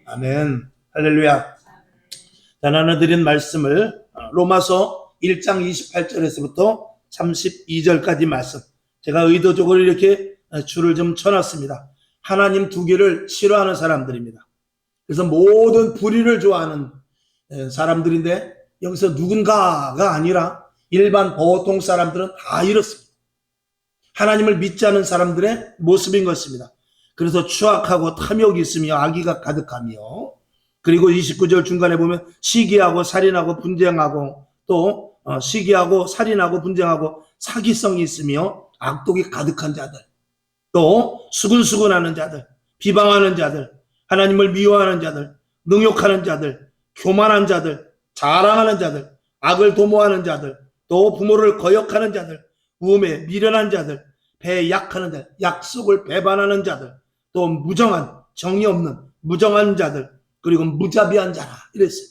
아멘. 할렐루야. 자, 나눠 드린 말씀을 로마서 1장 28절에서부터 32절까지 말씀, 제가 의도적으로 이렇게 줄을 좀 쳐놨습니다. 하나님 두 개를 싫어하는 사람들입니다. 그래서 모든 불의를 좋아하는 사람들인데, 여기서 누군가가 아니라 일반 보통 사람들은 다 이렇습니다. 하나님을 믿지 않는 사람들의 모습인 것입니다. 그래서 추악하고 탐욕이 있으며 악의가 가득하며, 그리고 29절 중간에 보면 시기하고 살인하고 분쟁하고, 또 시기하고 살인하고 분쟁하고 사기성이 있으며 악독이 가득한 자들, 또 수근수근하는 자들, 비방하는 자들, 하나님을 미워하는 자들, 능욕하는 자들, 교만한 자들, 자랑하는 자들, 악을 도모하는 자들, 또 부모를 거역하는 자들, 우음에 미련한 자들, 배에 약하는 자들, 약속을 배반하는 자들, 또 무정한, 정이 없는 무정한 자들, 그리고 무자비한 자라 이랬어요.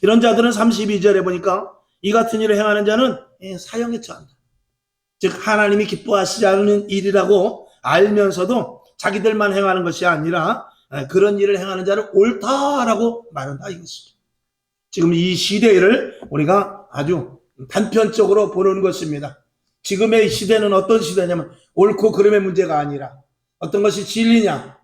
이런 자들은 32절에 보니까 이 같은 일을 행하는 자는 사형에 처한다. 즉 하나님이 기뻐하시지 않는 일이라고 알면서도 자기들만 행하는 것이 아니라 그런 일을 행하는 자를 옳다라고 말한다 이것이죠. 지금 이 시대를 우리가 아주 단편적으로 보는 것입니다. 지금의 시대는 어떤 시대냐면 옳고 그름의 문제가 아니라 어떤 것이 진리냐,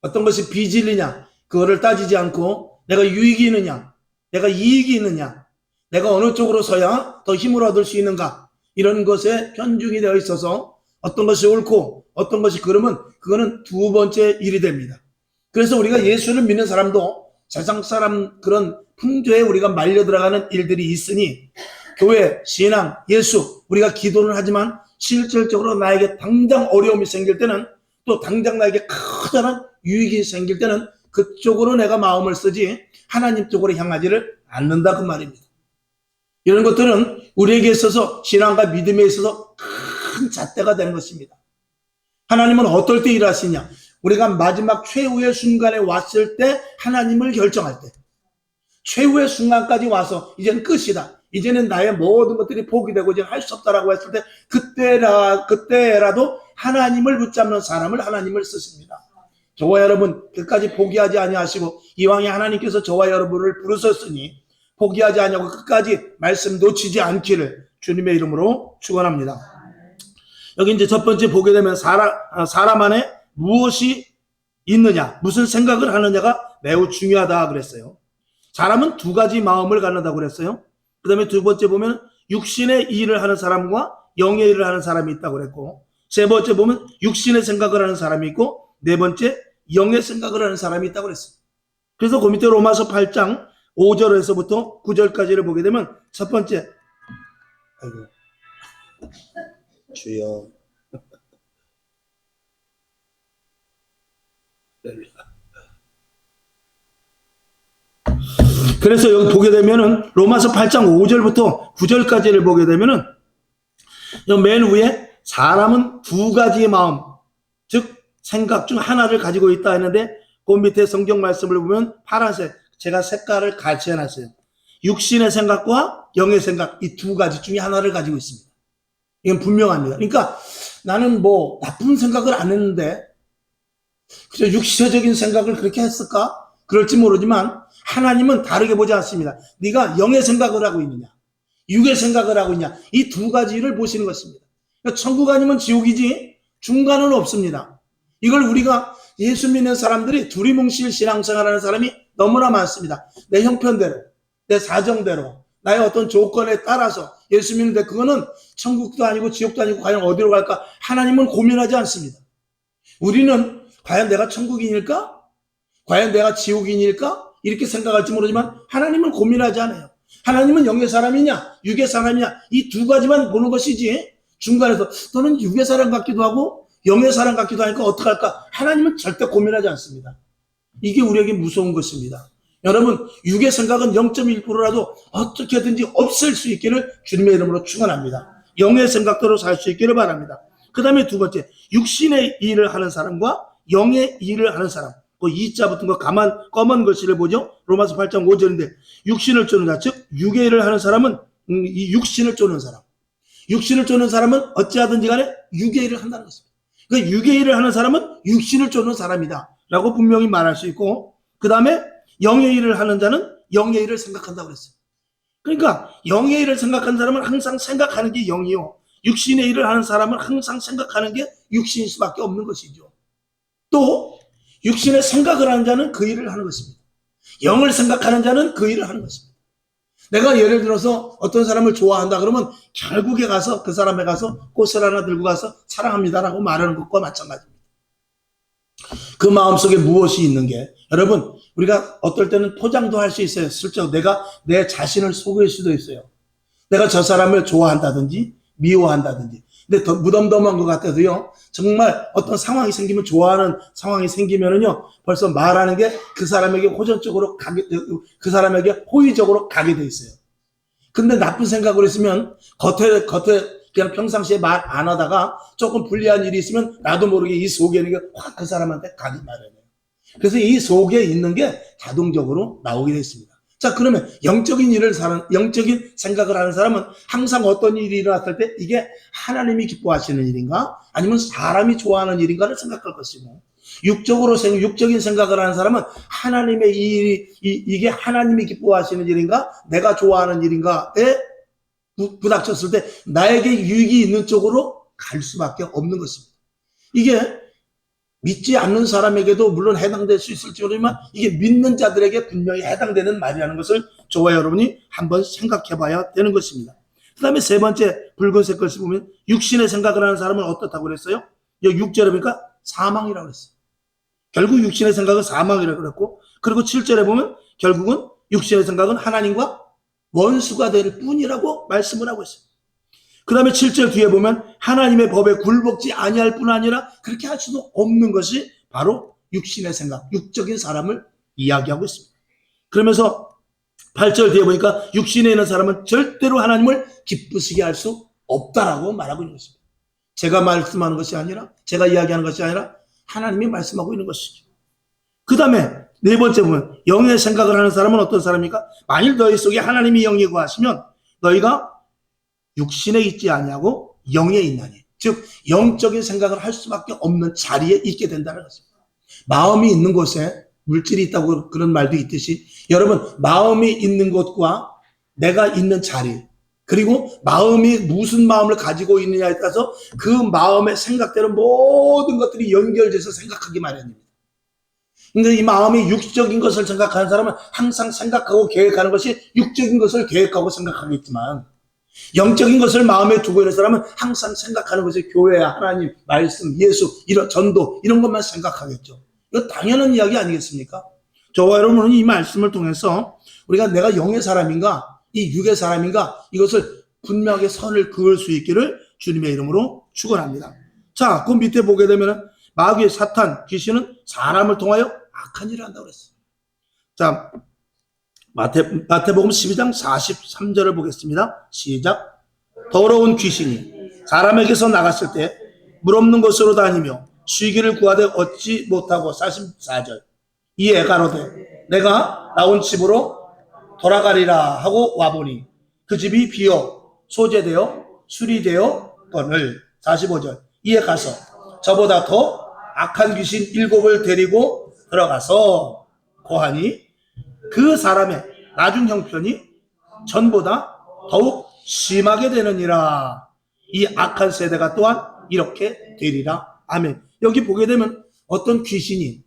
어떤 것이 비진리냐, 그거를 따지지 않고 내가 유익이 있느냐, 내가 이익이 있느냐, 내가 어느 쪽으로 서야 더 힘을 얻을 수 있는가, 이런 것에 편중이 되어 있어서 어떤 것이 옳고 어떤 것이 그러면 그거는 두 번째 일이 됩니다. 그래서 우리가 예수를 믿는 사람도 세상 사람 그런 풍조에 우리가 말려 들어가는 일들이 있으니, 교회, 신앙, 예수, 우리가 기도를 하지만 실질적으로 나에게 당장 어려움이 생길 때는, 또 당장 나에게 커다란 유익이 생길 때는 그쪽으로 내가 마음을 쓰지 하나님 쪽으로 향하지를 않는다 그 말입니다. 이런 것들은 우리에게 있어서 신앙과 믿음에 있어서 큰 잣대가 되는 것입니다. 하나님은 어떨 때 일하시냐? 우리가 마지막 최후의 순간에 왔을 때 하나님을 결정할 때, 최후의 순간까지 와서 이제는 끝이다, 이제는 나의 모든 것들이 포기되고 이제 할 수 없다라고 했을 때, 그때라도 하나님을 붙잡는 사람을 하나님을 쓰십니다. 저와 여러분 끝까지 포기하지 아니하시고 이왕에 하나님께서 저와 여러분을 부르셨으니 포기하지 아니하고 끝까지 말씀 놓치지 않기를 주님의 이름으로 축원합니다. 여기 이제 첫 번째 보게 되면 사람 안에 무엇이 있느냐, 무슨 생각을 하느냐가 매우 중요하다 그랬어요. 사람은 두 가지 마음을 갖는다고 그랬어요. 그 다음에 두 번째 보면 육신의 일을 하는 사람과 영의 일을 하는 사람이 있다고 그랬고, 세 번째 보면 육신의 생각을 하는 사람이 있고, 네 번째 영의 생각을 하는 사람이 있다고 그랬어요. 그래서 그 밑에 로마서 8장 5절에서부터 9절까지를 보게 되면 첫 번째, 아이고 주여 그래서 여기 보게 되면은 로마서 8장 5절부터 9절까지를 보게 되면은 맨 위에 사람은 두 가지의 마음, 즉 생각 중 하나를 가지고 있다 했는데, 그 밑에 성경 말씀을 보면 파란색, 제가 색깔을 같이 해놨어요. 육신의 생각과 영의 생각, 이 두 가지 중에 하나를 가지고 있습니다. 이건 분명합니다. 그러니까 나는 뭐 나쁜 생각을 안 했는데, 그저 육체적인 생각을 그렇게 했을까? 그럴지 모르지만 하나님은 다르게 보지 않습니다. 네가 영의 생각을 하고 있느냐, 육의 생각을 하고 있냐, 이 두 가지를 보시는 것입니다. 그러니까 천국 아니면 지옥이지 중간은 없습니다. 이걸 우리가 예수 믿는 사람들이 두리뭉실 신앙생활하는 사람이 너무나 많습니다. 내 형편대로, 내 사정대로, 나의 어떤 조건에 따라서 예수 믿는데 그거는 천국도 아니고 지옥도 아니고 과연 어디로 갈까? 하나님은 고민하지 않습니다. 우리는 과연 내가 천국인일까? 과연 내가 지옥인일까? 이렇게 생각할지 모르지만 하나님은 고민하지 않아요. 하나님은 영의 사람이냐 육의 사람이냐 이 두 가지만 보는 것이지, 중간에서 너는 육의 사람 같기도 하고 영의 사람 같기도 하니까 어떡할까? 하나님은 절대 고민하지 않습니다. 이게 우리에게 무서운 것입니다. 여러분, 육의 생각은 0.1%라도 어떻게든지 없앨 수 있기를 주님의 이름으로 축원합니다. 영의 생각대로 살 수 있기를 바랍니다. 그 다음에 두 번째, 육신의 일을 하는 사람과 영의 일을 하는 사람, 그 이자 붙은 거 검은 글씨를 보죠. 로마서 8장 5절인데 육신을 쫓는 자, 즉 육의 일을 하는 사람은 이 육신을 쫓는 사람, 육신을 쫓는 사람은 어찌하든지 간에 육의 일을 한다는 것입니다. 그러니까 육의 일을 하는 사람은 육신을 쫓는 사람이다 라고 분명히 말할 수 있고, 그 다음에 영의 일을 하는 자는 영의 일을 생각한다고 그랬어요. 그러니까 영의 일을 생각하는 사람은 항상 생각하는 게 영이요, 육신의 일을 하는 사람은 항상 생각하는 게 육신일 수밖에 없는 것이죠. 또 육신의 생각을 하는 자는 그 일을 하는 것입니다. 영을 생각하는 자는 그 일을 하는 것입니다. 내가 예를 들어서 어떤 사람을 좋아한다 그러면 결국에 가서 그 사람에 가서 꽃을 하나 들고 가서 사랑합니다라고 말하는 것과 마찬가지입니다. 그 마음속에 무엇이 있는 게, 여러분, 우리가 어떨 때는 포장도 할 수 있어요. 실제로 내가 내 자신을 속일 수도 있어요. 내가 저 사람을 좋아한다든지 미워한다든지. 근데 더 무덤덤한 것 같아도요, 정말 어떤 상황이 생기면, 좋아하는 상황이 생기면은요, 벌써 말하는 게 그 사람에게 호전적으로 가게, 그 사람에게 호의적으로 가게 돼 있어요. 근데 나쁜 생각을 했으면 겉에 그냥 평상시에 말 안 하다가 조금 불리한 일이 있으면 나도 모르게 이 속에 있는 게 확 그 사람한테 가기 마련이에요. 그래서 이 속에 있는 게 자동적으로 나오게 됐습니다. 자, 그러면 영적인 생각을 하는 사람은 항상 어떤 일이 일어났을 때 이게 하나님이 기뻐하시는 일인가 아니면 사람이 좋아하는 일인가를 생각할 것이고, 육적인 생각을 하는 사람은 하나님의 이 일이, 이게 하나님이 기뻐하시는 일인가 내가 좋아하는 일인가에 부닥쳤을 때 나에게 유익이 있는 쪽으로 갈 수밖에 없는 것입니다. 이게 믿지 않는 사람에게도 물론 해당될 수 있을지 모르지만 이게 믿는 자들에게 분명히 해당되는 말이라는 것을 저와 여러분이 한번 생각해 봐야 되는 것입니다. 그 다음에 세 번째 붉은색 글씨 보면 육신의 생각을 하는 사람은 어떻다고 그랬어요? 여기 6절에 보니까 사망이라고 그랬어요. 결국 육신의 생각은 사망이라고 그랬고, 그리고 7절에 보면 결국은 육신의 생각은 하나님과 원수가 될 뿐이라고 말씀을 하고 있어요. 그 다음에 7절 뒤에 보면 하나님의 법에 굴복지 아니할 뿐 아니라 그렇게 할 수도 없는 것이 바로 육신의 생각, 육적인 사람을 이야기하고 있습니다. 그러면서 8절 뒤에 보니까 육신에 있는 사람은 절대로 하나님을 기쁘시게 할 수 없다라고 말하고 있는 것입니다. 제가 말씀하는 것이 아니라, 제가 이야기하는 것이 아니라 하나님이 말씀하고 있는 것이죠. 그 다음에 네 번째 보면 영의 생각을 하는 사람은 어떤 사람입니까? 만일 너희 속에 하나님이 영이 거하시면 너희가 육신에 있지 아니하고 영에 있나니, 즉 영적인 생각을 할 수밖에 없는 자리에 있게 된다는 것입니다. 마음이 있는 곳에 물질이 있다고 그런 말도 있듯이, 여러분, 마음이 있는 곳과 내가 있는 자리, 그리고 마음이 무슨 마음을 가지고 있느냐에 따라서 그 마음의 생각대로 모든 것들이 연결돼서 생각하기 마련입니다. 근데 이 마음이 육적인 것을 생각하는 사람은 항상 생각하고 계획하는 것이 육적인 것을 계획하고 생각하겠지만, 영적인 것을 마음에 두고 있는 사람은 항상 생각하는 것이 교회야, 하나님, 말씀, 예수, 이런 전도, 이런 것만 생각하겠죠. 이거 당연한 이야기 아니겠습니까? 저와 여러분은 이 말씀을 통해서 우리가 내가 영의 사람인가, 이 육의 사람인가, 이것을 분명하게 선을 그을 수 있기를 주님의 이름으로 축원합니다. 자, 그 밑에 보게 되면 마귀의 사탄, 귀신은 사람을 통하여 악한 일을 한다고 그랬어요. 자, 마태복음 12장 43절을 보겠습니다. 시작. 더러운 귀신이 사람에게서 나갔을 때 물 없는 곳으로 다니며 쉬기를 구하되 얻지 못하고, 44절. 이에 가로되 내가 나온 집으로 돌아가리라 하고 와보니 그 집이 비어 소재되어 수리되어 거늘. 45절. 이에 가서 저보다 더 악한 귀신 7을 데리고 들어가서 고하니 그 사람의 나중 형편이 전보다 더욱 심하게 되느니라. 이 악한 세대가 또한 이렇게 되리라. 아멘. 여기 보게 되면 어떤 귀신이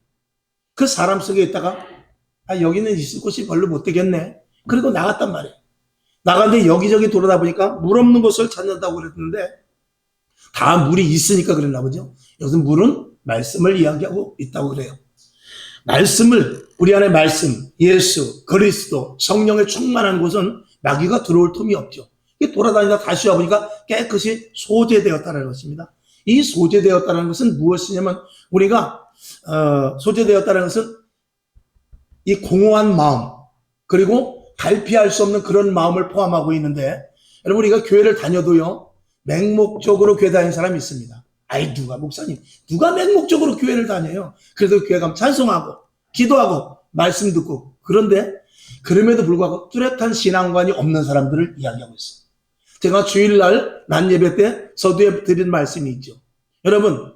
그 사람 속에 있다가 여기는 있을 곳이 별로 못 되겠네, 그리고 나갔단 말이에요. 나갔는데 여기저기 돌아다 보니까 물 없는 곳을 찾는다고 그랬는데 다 물이 있으니까 그랬나 보죠. 여기서 물은 말씀을 이야기하고 있다고 그래요. 말씀을, 우리 안에 말씀, 예수, 그리스도, 성령에 충만한 곳은 마귀가 들어올 틈이 없죠. 돌아다니다 다시 와보니까 깨끗이 소재되었다는 것입니다. 이 소재되었다는 것은 무엇이냐면, 우리가 소재되었다는 것은 이 공허한 마음, 그리고 갈피할 수 없는 그런 마음을 포함하고 있는데, 여러분, 우리가 교회를 다녀도요, 맹목적으로 교회 다니는 사람이 있습니다. 누가, 목사님, 누가 맹목적으로 교회를 다녀요? 그래도 교회 가면 찬송하고 기도하고 말씀 듣고. 그런데 그럼에도 불구하고 뚜렷한 신앙관이 없는 사람들을 이야기하고 있어요. 제가 주일날 낮 예배 때 서두에 드린 말씀이 있죠. 여러분,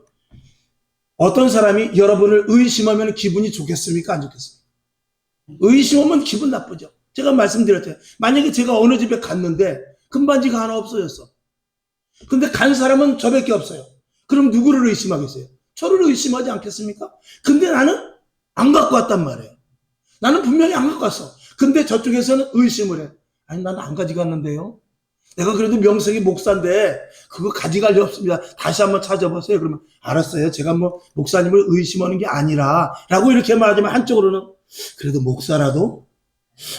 어떤 사람이 여러분을 의심하면 기분이 좋겠습니까, 안 좋겠습니까? 의심 오면 기분 나쁘죠. 제가 말씀드렸잖아요. 만약에 제가 어느 집에 갔는데 금반지가 하나 없어졌어. 근데 간 사람은 저밖에 없어요. 그럼 누구를 의심하겠어요? 저를 의심하지 않겠습니까? 근데 나는 안 갖고 왔단 말이에요. 나는 분명히 안 갖고 왔어. 근데 저쪽에서는 의심을 해. 아니, 나는 안 가져갔는데요. 내가 그래도 명색이 목사인데 그거 가져갈 리 없습니다. 다시 한번 찾아보세요. 그러면 알았어요. 제가 뭐 목사님을 의심하는 게 아니라 라고 이렇게 말하지만 한쪽으로는 그래도 목사라도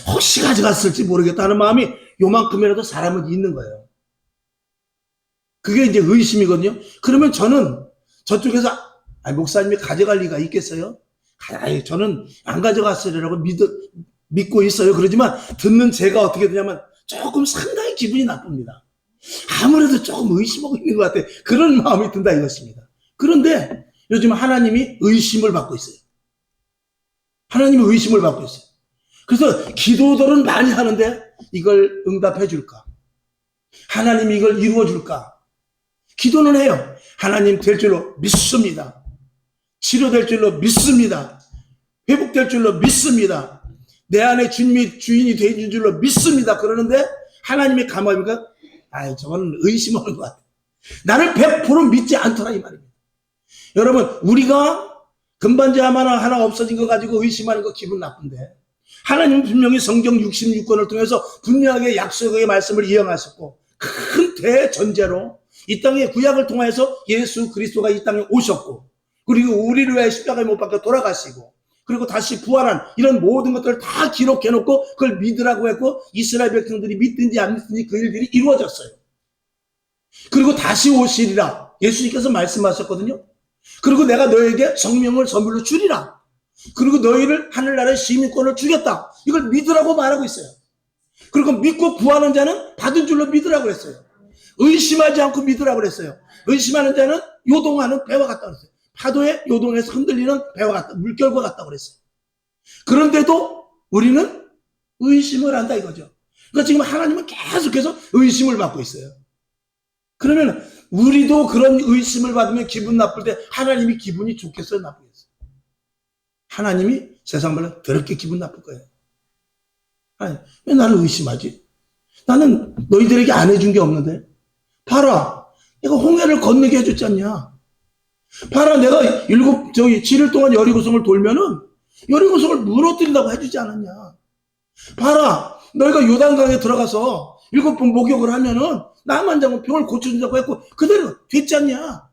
혹시 가져갔을지 모르겠다는 마음이 요만큼이라도 사람은 있는 거예요. 그게 이제 의심이거든요. 그러면 저는 저쪽에서 목사님이 가져갈 리가 있겠어요? 저는 안 가져갔으리라고 믿고 있어요. 그러지만 듣는 제가 어떻게 되냐면 조금 상당히 기분이 나쁩니다. 아무래도 조금 의심하고 있는 것 같아. 그런 마음이 든다 이것입니다. 그런데 요즘 하나님이 의심을 받고 있어요. 하나님이 의심을 받고 있어요. 그래서 기도들은 많이 하는데 이걸 응답해 줄까? 하나님이 이걸 이루어 줄까? 기도는 해요. 하나님 될 줄로 믿습니다. 치료될 줄로 믿습니다. 회복될 줄로 믿습니다. 내 안에 주인이 되는 줄로 믿습니다. 그러는데 하나님의 감화니까 저건 의심하는 것 같아. 나를 100% 믿지 않더라 이 말입니다. 여러분, 우리가 금반지 하나 없어진 거 가지고 의심하는 거 기분 나쁜데 하나님은 분명히 성경 66권을 통해서 분명하게 약속의 말씀을 이행하셨고 큰 대전제로 이 땅에 구약을 통해서 예수 그리스도가 이 땅에 오셨고 그리고 우리를 위해 십자가에 못 박혀 돌아가시고 그리고 다시 부활한 이런 모든 것들을 다 기록해놓고 그걸 믿으라고 했고 이스라엘 백성들이 믿든지 안 믿든지 그 일들이 이루어졌어요. 그리고 다시 오시리라 예수님께서 말씀하셨거든요. 그리고 내가 너에게 성령을 선물로 주리라. 그리고 너희를 하늘나라의 시민권을 주겠다. 이걸 믿으라고 말하고 있어요. 그리고 믿고 구하는 자는 받은 줄로 믿으라고 했어요. 의심하지 않고 믿으라고 그랬어요. 의심하는 자는 요동하는 배와 같다고 그랬어요. 파도에 요동해서 흔들리는 배와 같다, 물결과 같다고 그랬어요. 그런데도 우리는 의심을 한다 이거죠. 그러니까 지금 하나님은 계속해서 의심을 받고 있어요. 그러면 우리도 그런 의심을 받으면 기분 나쁠 때 하나님이 기분이 좋겠어요, 나쁘겠어요? 하나님이 세상 말로 더럽게 기분 나쁠 거예요. 아니, 왜 나를 의심하지? 나는 너희들에게 안 해준 게 없는데. 봐라, 내가 홍해를 건너게 해줬지 않냐? 봐라, 내가 7일 동안 여리고성을 돌면은 여리고성을 무너뜨린다고 해주지 않았냐? 봐라, 너희가 요단강에 들어가서 7번 목욕을 하면은 나만 잡으면 병을 고쳐준다고 했고 그대로 됐지 않냐?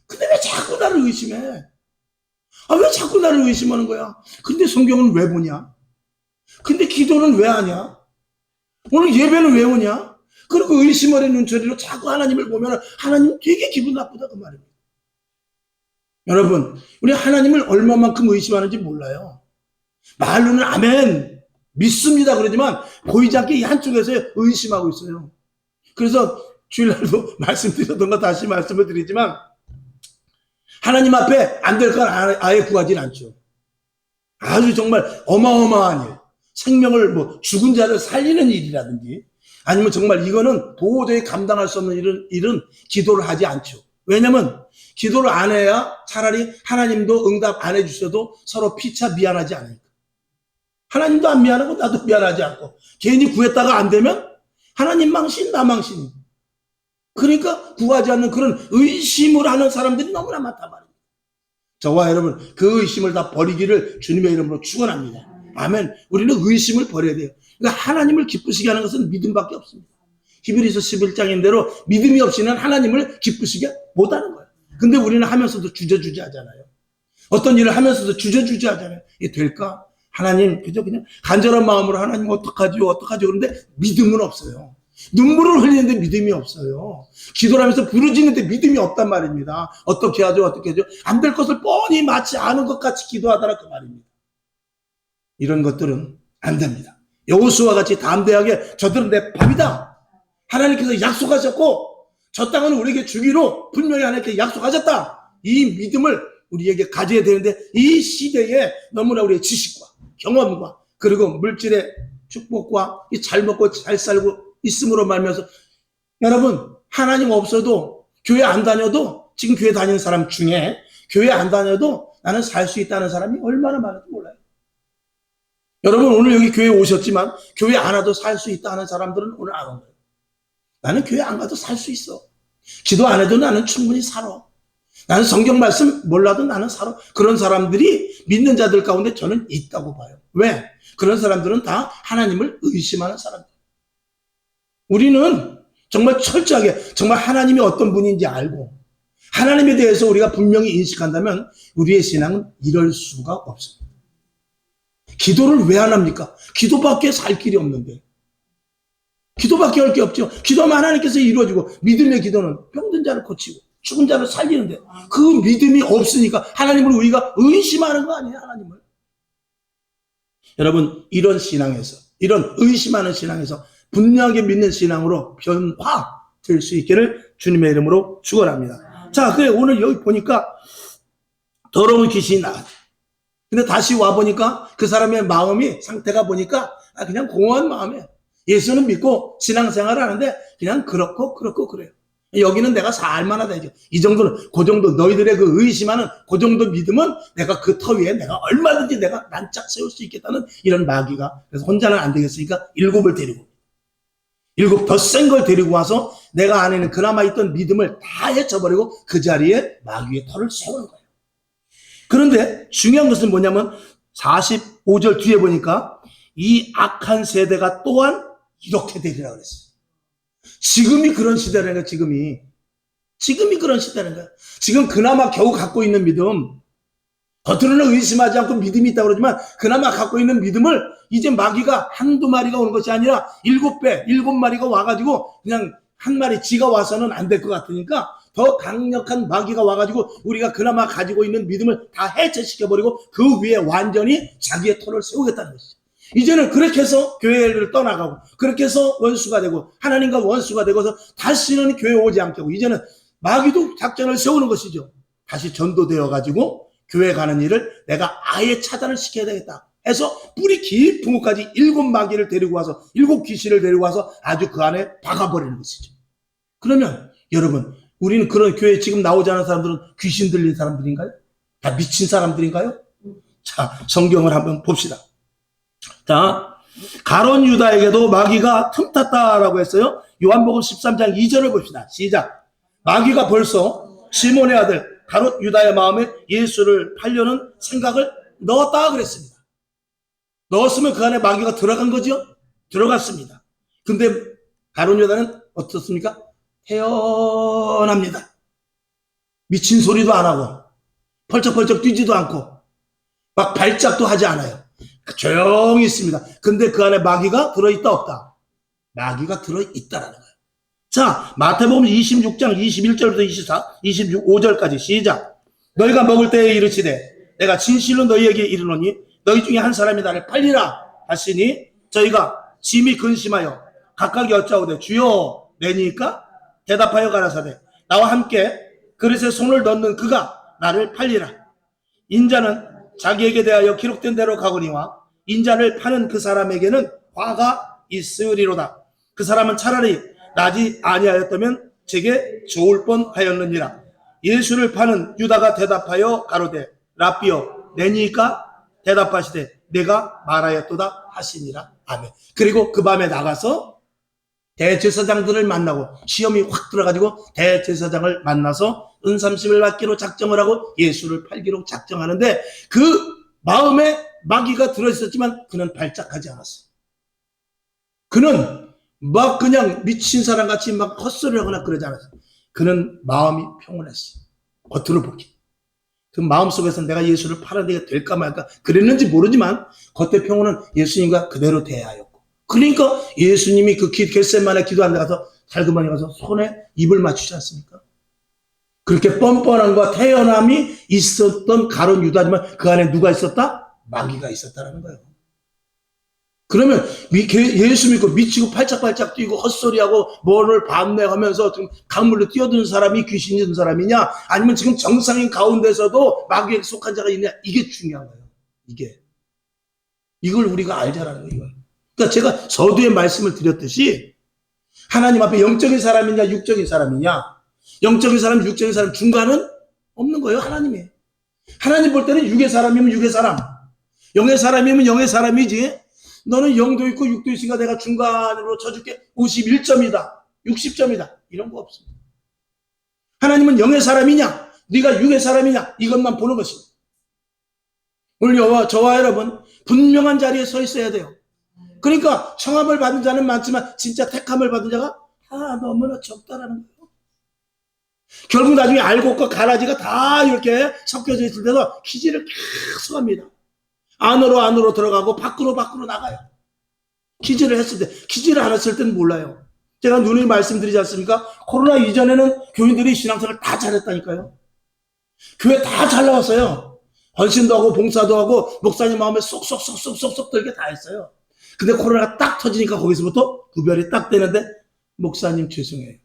근데 왜 자꾸 나를 의심해? 왜 자꾸 나를 의심하는 거야? 근데 성경은 왜 보냐? 근데 기도는 왜 하냐? 오늘 예배는 왜 오냐? 그리고 의심어린 눈초리로 자꾸 하나님을 보면 하나님 되게 기분 나쁘다 그 말입니다. 여러분, 우리 하나님을 얼마만큼 의심하는지 몰라요. 말로는 아멘 믿습니다 그러지만 보이지 않게 이 한쪽에서 의심하고 있어요. 그래서 주일날도 말씀드렸던 거 다시 말씀을 드리지만 하나님 앞에 안 될 건 아예 구하진 않죠. 아주 정말 어마어마한 일, 생명을 죽은 자를 살리는 일이라든지 아니면 정말 이거는 도저히 감당할 수 없는 일은 기도를 하지 않죠. 왜냐면 기도를 안 해야 차라리 하나님도 응답 안 해주셔도 서로 피차 미안하지 않으니까. 하나님도 안 미안하고 나도 미안하지 않고 괜히 구했다가 안 되면 하나님 망신 나 망신. 그러니까 구하지 않는 그런 의심을 하는 사람들이 너무나 많단 말입니다. 저와 여러분 그 의심을 다 버리기를 주님의 이름으로 축원합니다. 아멘. 우리는 의심을 버려야 돼요. 그러니까 하나님을 기쁘시게 하는 것은 믿음밖에 없습니다. 히브리서 11장인 대로 믿음이 없이는 하나님을 기쁘시게 못하는 거예요. 근데 우리는 하면서도 주저주저 하잖아요. 어떤 일을 하면서도 주저주저 하잖아요. 이게 될까? 하나님 그냥 간절한 마음으로 하나님 어떡하죠 그런데 믿음은 없어요. 눈물을 흘리는데 믿음이 없어요. 기도를 하면서 부르짖는데 믿음이 없단 말입니다. 어떻게 하죠? 안 될 것을 뻔히 마치 아는 것 같이 기도하더라 그 말입니다. 이런 것들은 안 됩니다. 여호수아와 같이 담대하게 저들은 내 밥이다. 하나님께서 약속하셨고 저 땅은 우리에게 주기로 분명히 하나님께 약속하셨다. 이 믿음을 우리에게 가져야 되는데 이 시대에 너무나 우리의 지식과 경험과 그리고 물질의 축복과 이 잘 먹고 잘 살고 있음으로 말미암아서 여러분 하나님 없어도 교회 안 다녀도 지금 교회 다니는 사람 중에 교회 안 다녀도 나는 살 수 있다는 사람이 얼마나 많은지 몰라요. 여러분 오늘 여기 교회 오셨지만 교회 안 와도 살 수 있다 하는 사람들은 오늘 안 온 거예요. 나는 교회 안 가도 살 수 있어. 기도 안 해도 나는 충분히 살아. 나는 성경 말씀 몰라도 나는 살아. 그런 사람들이 믿는 자들 가운데 저는 있다고 봐요. 왜? 그런 사람들은 다 하나님을 의심하는 사람들. 우리는 정말 철저하게 정말 하나님이 어떤 분인지 알고 하나님에 대해서 우리가 분명히 인식한다면 우리의 신앙은 이럴 수가 없습니다. 기도를 왜 안 합니까? 기도밖에 살 길이 없는데. 기도밖에 할 게 없죠. 기도하면 하나님께서 이루어지고 믿음의 기도는 병든 자를 고치고 죽은 자를 살리는데 그 믿음이 없으니까 하나님을 우리가 의심하는 거 아니에요, 하나님을. 여러분 이런 신앙에서 이런 의심하는 신앙에서 분명하게 믿는 신앙으로 변화될 수 있기를 주님의 이름으로 축원합니다. 자, 그래 오늘 여기 보니까 더러운 귀신이 나왔죠. 근데 다시 와 보니까 그 사람의 마음이 상태가 보니까 그냥 공허한 마음이에요. 예수는 믿고 신앙생활을 하는데 그냥 그렇고 그래요. 여기는 내가 살만하다 이제. 이 정도는 그 정도 너희들의 그 의심하는 그 정도 믿음은 내가 그 터 위에 내가 얼마든지 내가 난짝 세울 수 있겠다는 이런 마귀가. 그래서 혼자는 안 되겠으니까 7을 데리고 7 더 센 걸 데리고 와서 내가 안에는 그나마 있던 믿음을 다 헤쳐버리고 그 자리에 마귀의 털을 세우는 거예요. 그런데 중요한 것은 뭐냐면 45절 뒤에 보니까 이 악한 세대가 또한 이렇게 되리라 그랬어요. 지금이 그런 시대라는 거예요. 지금이 그런 시대라는 거예요. 지금 그나마 겨우 갖고 있는 믿음, 겉으로는 의심하지 않고 믿음이 있다고 그러지만 그나마 갖고 있는 믿음을 이제 마귀가 한두 마리가 오는 것이 아니라 7배, 7마리가 와가지고 그냥 한 마리 지가 와서는 안 될 것 같으니까 더 강력한 마귀가 와가지고 우리가 그나마 가지고 있는 믿음을 다 해체시켜버리고 그 위에 완전히 자기의 털을 세우겠다는 것이죠. 이제는 그렇게 해서 교회를 떠나가고 그렇게 해서 원수가 되고 하나님과 원수가 되고서 다시는 교회 오지 않게 하고 이제는 마귀도 작전을 세우는 것이죠. 다시 전도되어가지고 교회 가는 일을 내가 아예 차단을 시켜야 되겠다 해서 뿌리 깊은 곳까지 7마귀를 데리고 와서 7귀신을 데리고 와서 아주 그 안에 박아버리는 것이죠. 그러면 여러분 우리는 그런 교회에 지금 나오지 않은 사람들은 귀신 들린 사람들인가요? 다 미친 사람들인가요? 자, 성경을 한번 봅시다. 자, 가룟 유다에게도 마귀가 틈탔다라고 했어요. 요한복음 13장 2절을 봅시다. 시작. 마귀가 벌써 시몬의 아들 가룟 유다의 마음에 예수를 팔려는 생각을 넣었다 그랬습니다. 넣었으면 그 안에 마귀가 들어간 거죠? 들어갔습니다. 근데 가룟 유다는 어떻습니까? 태연합니다. 미친 소리도 안 하고 펄쩍펄쩍 뛰지도 않고 막 발작도 하지 않아요. 조용히 있습니다. 근데 그 안에 마귀가 들어있다 없다? 마귀가 들어있다라는 거예요. 자, 마태복음 26장 21절부터 25절까지 시작. 너희가 먹을 때에 이르시되 내가 진실로 너희에게 이르노니 너희 중에 한 사람이 나를 팔리라 하시니 저희가 심히 근심하여 각각 여짜오되 주여 내니까 대답하여 가라사대 나와 함께 그릇에 손을 넣는 그가 나를 팔리라. 인자는 자기에게 대하여 기록된 대로 가거니와 인자를 파는 그 사람에게는 화가 있으리로다. 그 사람은 차라리 나지 아니하였다면 제게 좋을 뻔하였느니라. 예수를 파는 유다가 대답하여 가로되 라삐여 내니까 대답하시되 내가 말하였도다 하시니라. 아멘. 그리고 그 밤에 나가서 대제사장들을 만나고 시험이 확 들어가지고 대제사장을 만나서 은삼십을 받기로 작정을 하고 예수를 팔기로 작정하는데 그 마음에 마귀가 들어있었지만 그는 발작하지 않았어요. 그는 막 그냥 미친 사람같이 막 헛소리를 하거나 그러지 않았어요. 그는 마음이 평온했어요. 겉으로 보기. 그 마음속에서 내가 예수를 팔아야 될까 말까 그랬는지 모르지만 겉의 평온은 예수님과 그대로 대하였고 그러니까 예수님이 그 겟세마네 기도한 데 가서 살그머니 가서 손에 입을 맞추지 않습니까? 그렇게 뻔뻔함과 태연함이 있었던 가룟 유다지만 그 안에 누가 있었다? 마귀가 있었다는 거예요. 그러면 예수 믿고 미치고 팔짝팔짝 뛰고 헛소리하고 뭐를 반내하면서 지금 강물로 뛰어드는 사람이 귀신이 든 사람이냐 아니면 지금 정상인 가운데서도 마귀에 속한 자가 있느냐 이게 중요한 거예요. 이걸 우리가 알자라는 거예요. 그러니까 제가 서두에 말씀을 드렸듯이 하나님 앞에 영적인 사람이냐 육적인 사람이냐 영적인 사람 육적인 사람 중간은 없는 거예요. 하나님 볼 때는 육의 사람이면 육의 사람 영의 사람이면 영의 사람이지. 너는 영도 있고 육도 있으니까 내가 중간으로 쳐줄게. 51점이다. 60점이다. 이런 거 없습니다. 하나님은 영의 사람이냐, 네가 육의 사람이냐, 이것만 보는 것입니다. 오늘 저와 여러분 분명한 자리에 서 있어야 돼요. 그러니까 청함을 받은 자는 많지만 진짜 택함을 받은 자가 너무나 적다라는 거예요. 결국 나중에 알곡과 가라지가 다 이렇게 섞여져 있을 때도 기질을 계속 합니다. 안으로 들어가고 밖으로 나가요. 기질을 했을 때, 기질을 안 했을 때는 몰라요. 제가 누누이 말씀드리지 않습니까? 코로나 이전에는 교인들이 신앙생활 다 잘했다니까요. 교회 다 잘 나왔어요. 헌신도 하고 봉사도 하고 목사님 마음에 쏙쏙 들게 다 했어요. 근데 코로나가 딱 터지니까 거기서부터 구별이 딱 되는데, 목사님 죄송해요.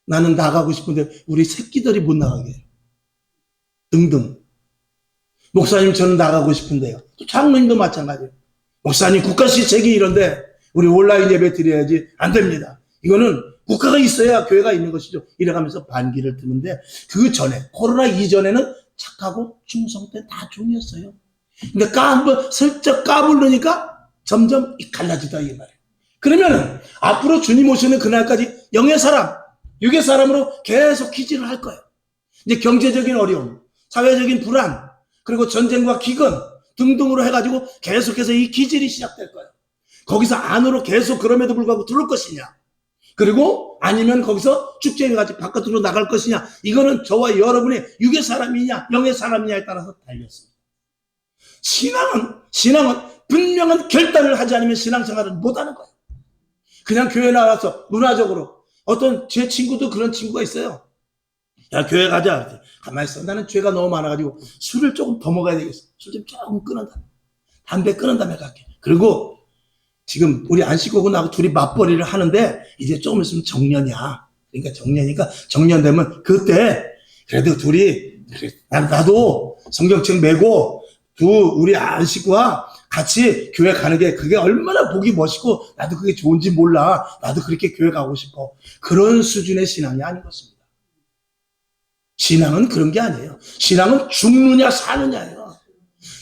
나는 나가고 싶은데 우리 새끼들이 못 나가게 해요. 등등. 목사님 저는 나가고 싶은데요. 또 장로님도 마찬가지예요. 목사님 국가 시책이 이런데 우리 온라인 예배 드려야지. 안 됩니다. 이거는 국가가 있어야 교회가 있는 것이죠. 이래가면서 반기를 드는데, 그 전에 코로나 이전에는 착하고 충성된 다 종이었어요. 근데 한번 슬쩍 까불르니까 점점 갈라지다 이 말이에요. 그러면 앞으로 주님 오시는 그날까지 영의 사람, 육의 사람으로 계속 기질을 할 거예요. 이제 경제적인 어려움, 사회적인 불안, 그리고 전쟁과 기근 등등으로 해가지고 계속해서 이 기질이 시작될 거예요. 거기서 안으로 계속 그럼에도 불구하고 들어올 것이냐, 그리고 아니면 거기서 축제해가지고 바깥으로 나갈 것이냐, 이거는 저와 여러분의 육의 사람이냐 영의 사람이냐에 따라서 달렸습니다. 신앙은 분명한 결단을 하지 않으면 신앙생활을 못하는 거예요. 그냥 교회 나와서 문화적으로, 어떤 제 친구도 그런 친구가 있어요. 야, 교회 가자. 가만히 있어. 나는 죄가 너무 많아가지고 술을 조금 더 먹어야 되겠어. 술 좀 조금 끊은 다음에, 담배 끊은 다음에 갈게. 그리고 지금 우리 안식구고 나하고 둘이 맞벌이를 하는데 이제 조금 있으면 정년이야. 그러니까 정년 되면 그때 그래도 둘이, 나도 성경책 메고 우리 안식구와 같이 교회 가는 게 그게 얼마나 보기 멋있고 나도 그게 좋은지 몰라. 나도 그렇게 교회 가고 싶어. 그런 수준의 신앙이 아닌 것입니다. 신앙은 그런 게 아니에요. 신앙은 죽느냐 사느냐예요.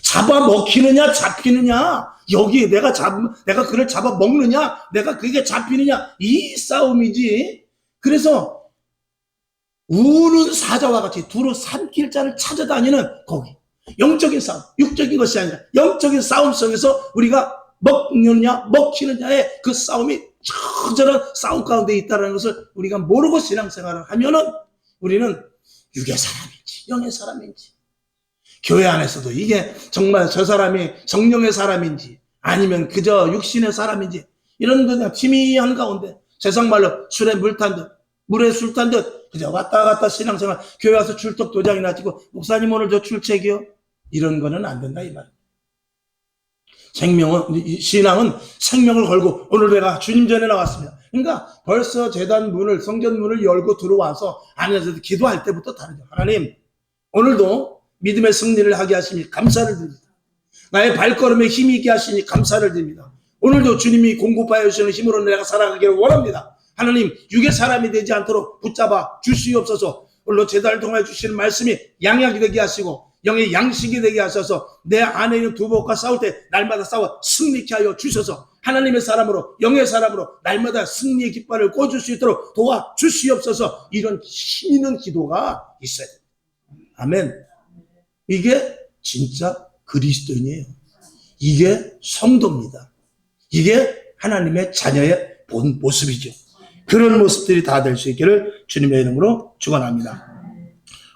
잡아먹히느냐 잡히느냐, 여기 내가 그를 잡아먹느냐, 내가 그게 잡히느냐, 이 싸움이지. 그래서 우는 사자와 같이 두루 삼킬 자를 찾아다니는 거기, 영적인 싸움, 육적인 것이 아니라 영적인 싸움 속에서 우리가 먹느냐 먹히느냐의 그 싸움이 처절한 싸움 가운데 있다는 것을 우리가 모르고 신앙생활을 하면은 우리는 육의 사람인지 영의 사람인지, 교회 안에서도 이게 정말 저 사람이 성령의 사람인지 아니면 그저 육신의 사람인지, 이런 그냥 희미한 가운데 세상말로 술에 물 탄 듯 물에 술 탄 듯 그저 왔다 갔다 신앙생활, 교회 와서 출석 도장이나 찍고 목사님 오늘 저 출첵이요, 이런 거는 안 된다 이 말이에요. 신앙은 생명을 걸고, 오늘 내가 주님 전에 나왔습니다. 그러니까 벌써 제단 문을, 성전 문을 열고 들어와서 안에서 기도할 때부터 다르죠. 하나님, 오늘도 믿음의 승리를 하게 하시니 감사를 드립니다. 나의 발걸음에 힘이 있게 하시니 감사를 드립니다. 오늘도 주님이 공급하여 주시는 힘으로 내가 살아가기를 원합니다. 하나님, 육의 사람이 되지 않도록 붙잡아 주시옵소서. 오늘도 제단을 통해 주시는 말씀이 양약이 되게 하시고 영의 양식이 되게 하셔서 내 안에 있는 두목과 싸울 때 날마다 싸워 승리케 하여 주셔서 하나님의 사람으로, 영의 사람으로 날마다 승리의 깃발을 꽂을 수 있도록 도와주시옵소서. 이런 힘 있는 기도가 있어야 됩니다. 아멘. 이게 진짜 그리스도인이에요. 이게 성도입니다. 이게 하나님의 자녀의 본 모습이죠. 그런 모습들이 다 될 수 있기를 주님의 이름으로 축원합니다.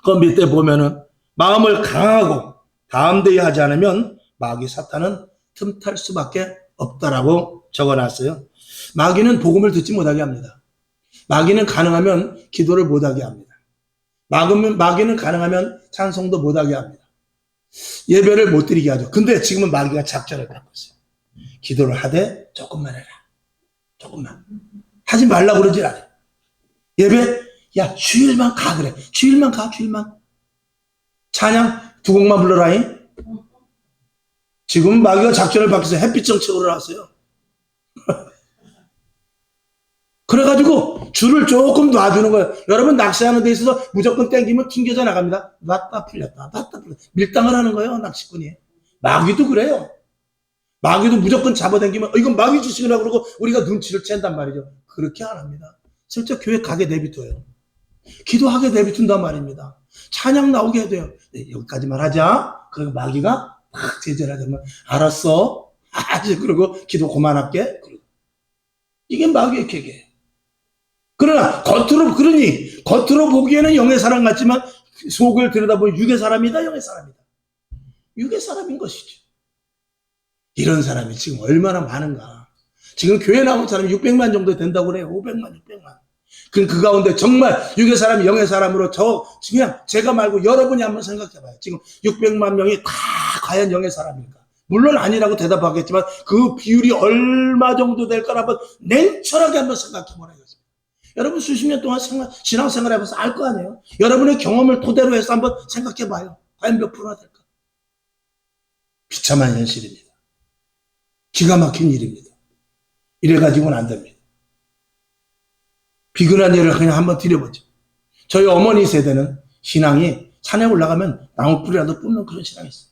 그 밑에 보면은 마음을 강하고 담대히 하지 않으면 마귀 사탄은 틈탈 수밖에 없다라고 적어놨어요. 마귀는 복음을 듣지 못하게 합니다. 마귀는 가능하면 기도를 못하게 합니다. 마귀는 가능하면 찬송도 못하게 합니다. 예배를 못 드리게 하죠. 근데 지금은 마귀가 작전을 갖고 있어요. 기도를 하되 조금만 해라. 조금만. 하지 말라고 그러질 않아요. 예배, 야 주일만 가 그래. 주일만 가, 주일만. 찬양 두 곡만 불러라잉. 지금 마귀가 작전을 바뀌어서 햇빛 정책으로 나왔어요. 그래가지고 줄을 조금 놔주는 거예요. 여러분 낚시하는 데 있어서 무조건 땡기면 튕겨져 나갑니다. 놨다 풀렸다, 놨다 풀렸다. 밀당을 하는 거예요, 낚시꾼이. 마귀도 그래요. 마귀도 무조건 잡아당기면 이건 마귀 주식이라고 그러고 우리가 눈치를 챈단 말이죠. 그렇게 안 합니다. 실제 교회 가게 내비둬요. 기도하게 내비둔단 말입니다. 찬양 나오게 해야 돼요. 네, 여기까지만 하자. 그리고 마귀가 막 제재를 하면 알았어. 그러고 기도 그만할게. 이게 마귀의 계계예요. 그러나 겉으로 보기에는 영의 사람 같지만 속을 들여다보면 육의 사람이다, 영의 사람이다. 육의 사람인 것이죠. 이런 사람이 지금 얼마나 많은가. 지금 교회 나온 사람이 600만 정도 된다고 그래요. 500만, 600만. 그 가운데 정말 육의 사람이 영의 사람으로 그냥 제가 말고 여러분이 한번 생각해봐요. 지금 600만 명이 다 과연 영의 사람일까? 물론 아니라고 대답하겠지만 그 비율이 얼마 정도 될까 한번 냉철하게 한번 생각해보라는 거죠. 여러분 수십 년 동안 신앙생활 해봐서 알 거 아니에요. 여러분의 경험을 토대로 해서 한번 생각해봐요. 과연 몇 프로나 될까? 비참한 현실입니다. 기가 막힌 일입니다. 이래가지고는 안 됩니다. 비근한 예를 그냥 한번 드려보죠. 저희 어머니 세대는 신앙이 산에 올라가면 나무뿌리라도 뿜는 그런 신앙이 있어요.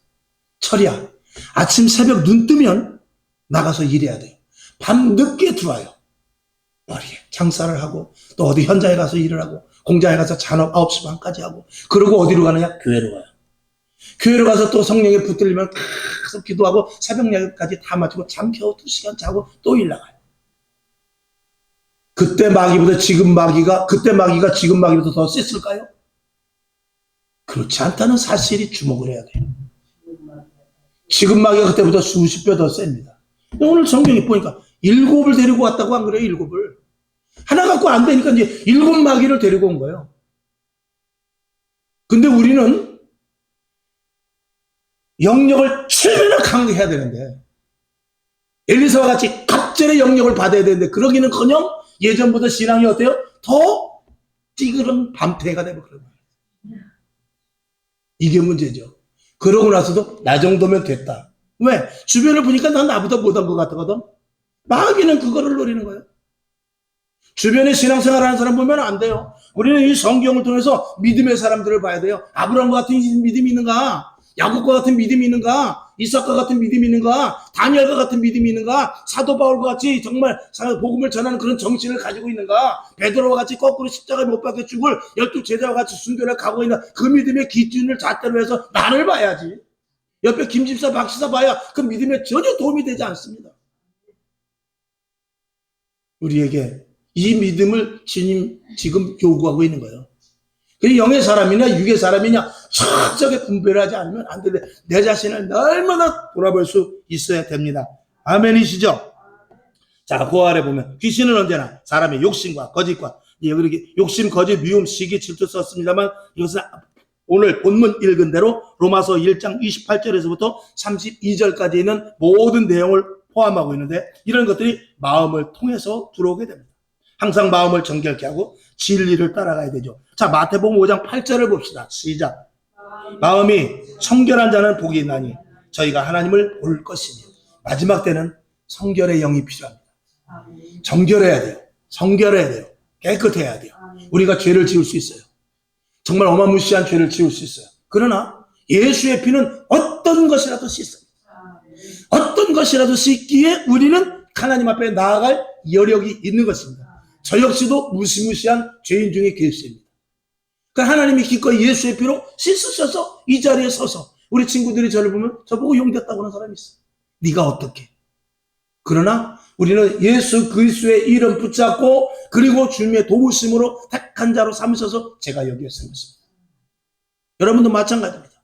철이야. 아침 새벽 눈 뜨면 나가서 일해야 돼요. 밤 늦게 들어와요. 머리에 장사를 하고 또 어디 현장에 가서 일을 하고 공장에 가서 잔업 9시 반까지 하고 그러고 어디로 가느냐? 교회로 가요. 교회로 가서 또 성령에 붙들리면 계속 기도하고 새벽 예배까지 다 마치고 잠 겨우 2시간 자고 또 일 나가요. 그때 마귀가 지금 마귀보다 더 셌을까요? 그렇지 않다는 사실이 주목을 해야 돼요. 지금 마귀가 그때보다 수십 배 더 셉니다. 오늘 성경에 보니까 7을 데리고 왔다고 안 그래요? 7을. 하나 갖고 안 되니까 이제 7 마귀를 데리고 온 거예요. 근데 우리는 영역을 최대한 강하게 해야 되는데 엘리사와 같이 갑절의 영역을 받아야 되는데 그러기는커녕 예전보다 신앙이 어때요? 더 찌그런 밤태가 되고 그런 거예요. 이게 문제죠. 그러고 나서도 나 정도면 됐다. 왜? 주변을 보니까 난 나보다 못한 것 같거든. 마귀는 그거를 노리는 거예요. 주변에 신앙생활하는 사람 보면 안 돼요. 우리는 이 성경을 통해서 믿음의 사람들을 봐야 돼요. 아브라함과 같은 믿음이 있는가? 야곱과 같은 믿음이 있는가? 이삭과 같은 믿음이 있는가? 다니엘과 같은 믿음이 있는가? 사도 바울과 같이 정말 복음을 전하는 그런 정신을 가지고 있는가? 베드로와 같이 거꾸로 십자가에 못 박혀 죽을 12 제자와 같이 순교를 가고 있는 그 믿음의 기준을 잣대로 해서 나를 봐야지. 옆에 김집사 박시사 봐야 그 믿음에 전혀 도움이 되지 않습니다. 우리에게 이 믿음을 주님 지금 요구하고 있는 거예요. 영의 사람이냐 육의 사람이냐 철저하게 분별을 하지 않으면 안 되는데 내 자신을 날마다 돌아볼 수 있어야 됩니다. 아멘이시죠? 자, 그 아래 보면 귀신은 언제나 사람의 욕심과 거짓과 여기 욕심, 거짓, 미움, 시기, 질투 썼습니다만 이것은 오늘 본문 읽은 대로 로마서 1장 28절에서부터 32절까지 있는 모든 내용을 포함하고 있는데 이런 것들이 마음을 통해서 들어오게 됩니다. 항상 마음을 정결케 하고 진리를 따라가야 되죠. 자, 마태복음 5장 8절을 봅시다. 시작. 마음이 청결한 자는 복이 있나니 저희가 하나님을 볼 것이니. 마지막 때는 성결의 영이 필요합니다. 정결해야 돼요. 성결해야 돼요. 깨끗해야 돼요. 우리가 죄를 지을 수 있어요. 정말 어마무시한 죄를 지을 수 있어요. 그러나 예수의 피는 어떤 것이라도 씻습니다. 어떤 것이라도 씻기에 우리는 하나님 앞에 나아갈 여력이 있는 것입니다. 저 역시도 무시무시한 죄인 중에 계십니다. 그러니까 하나님이 기꺼이 예수의 피로 씻으셔서 이 자리에 서서 우리 친구들이 저를 보면 저보고 용됐다고 하는 사람이 있어요. 네가 어떻게? 그러나 우리는 예수 그리스도의 이름 붙잡고 그리고 주님의 도우심으로 택한 자로 삼으셔서 제가 여기에 선 것입니다. 여러분도 마찬가지입니다.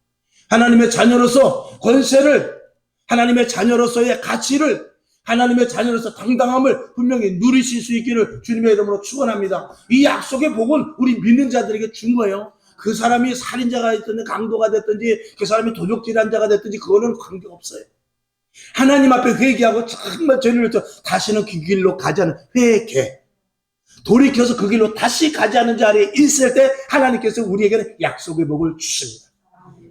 하나님의 자녀로서 권세를 하나님의 자녀로서의 가치를 하나님의 자녀로서 당당함을 분명히 누리실 수 있기를 주님의 이름으로 축원합니다. 이 약속의 복은 우리 믿는 자들에게 준 거예요. 그 사람이 살인자가 됐든지 강도가 됐든지 그 사람이 도적질한 자가 됐든지 그거는 관계없어요. 하나님 앞에 회개하고 정말 죄를 위해서 다시는 그 길로 가지 않는 회개. 돌이켜서 그 길로 다시 가지 않는 자리에 있을 때 하나님께서 우리에게는 약속의 복을 주십니다.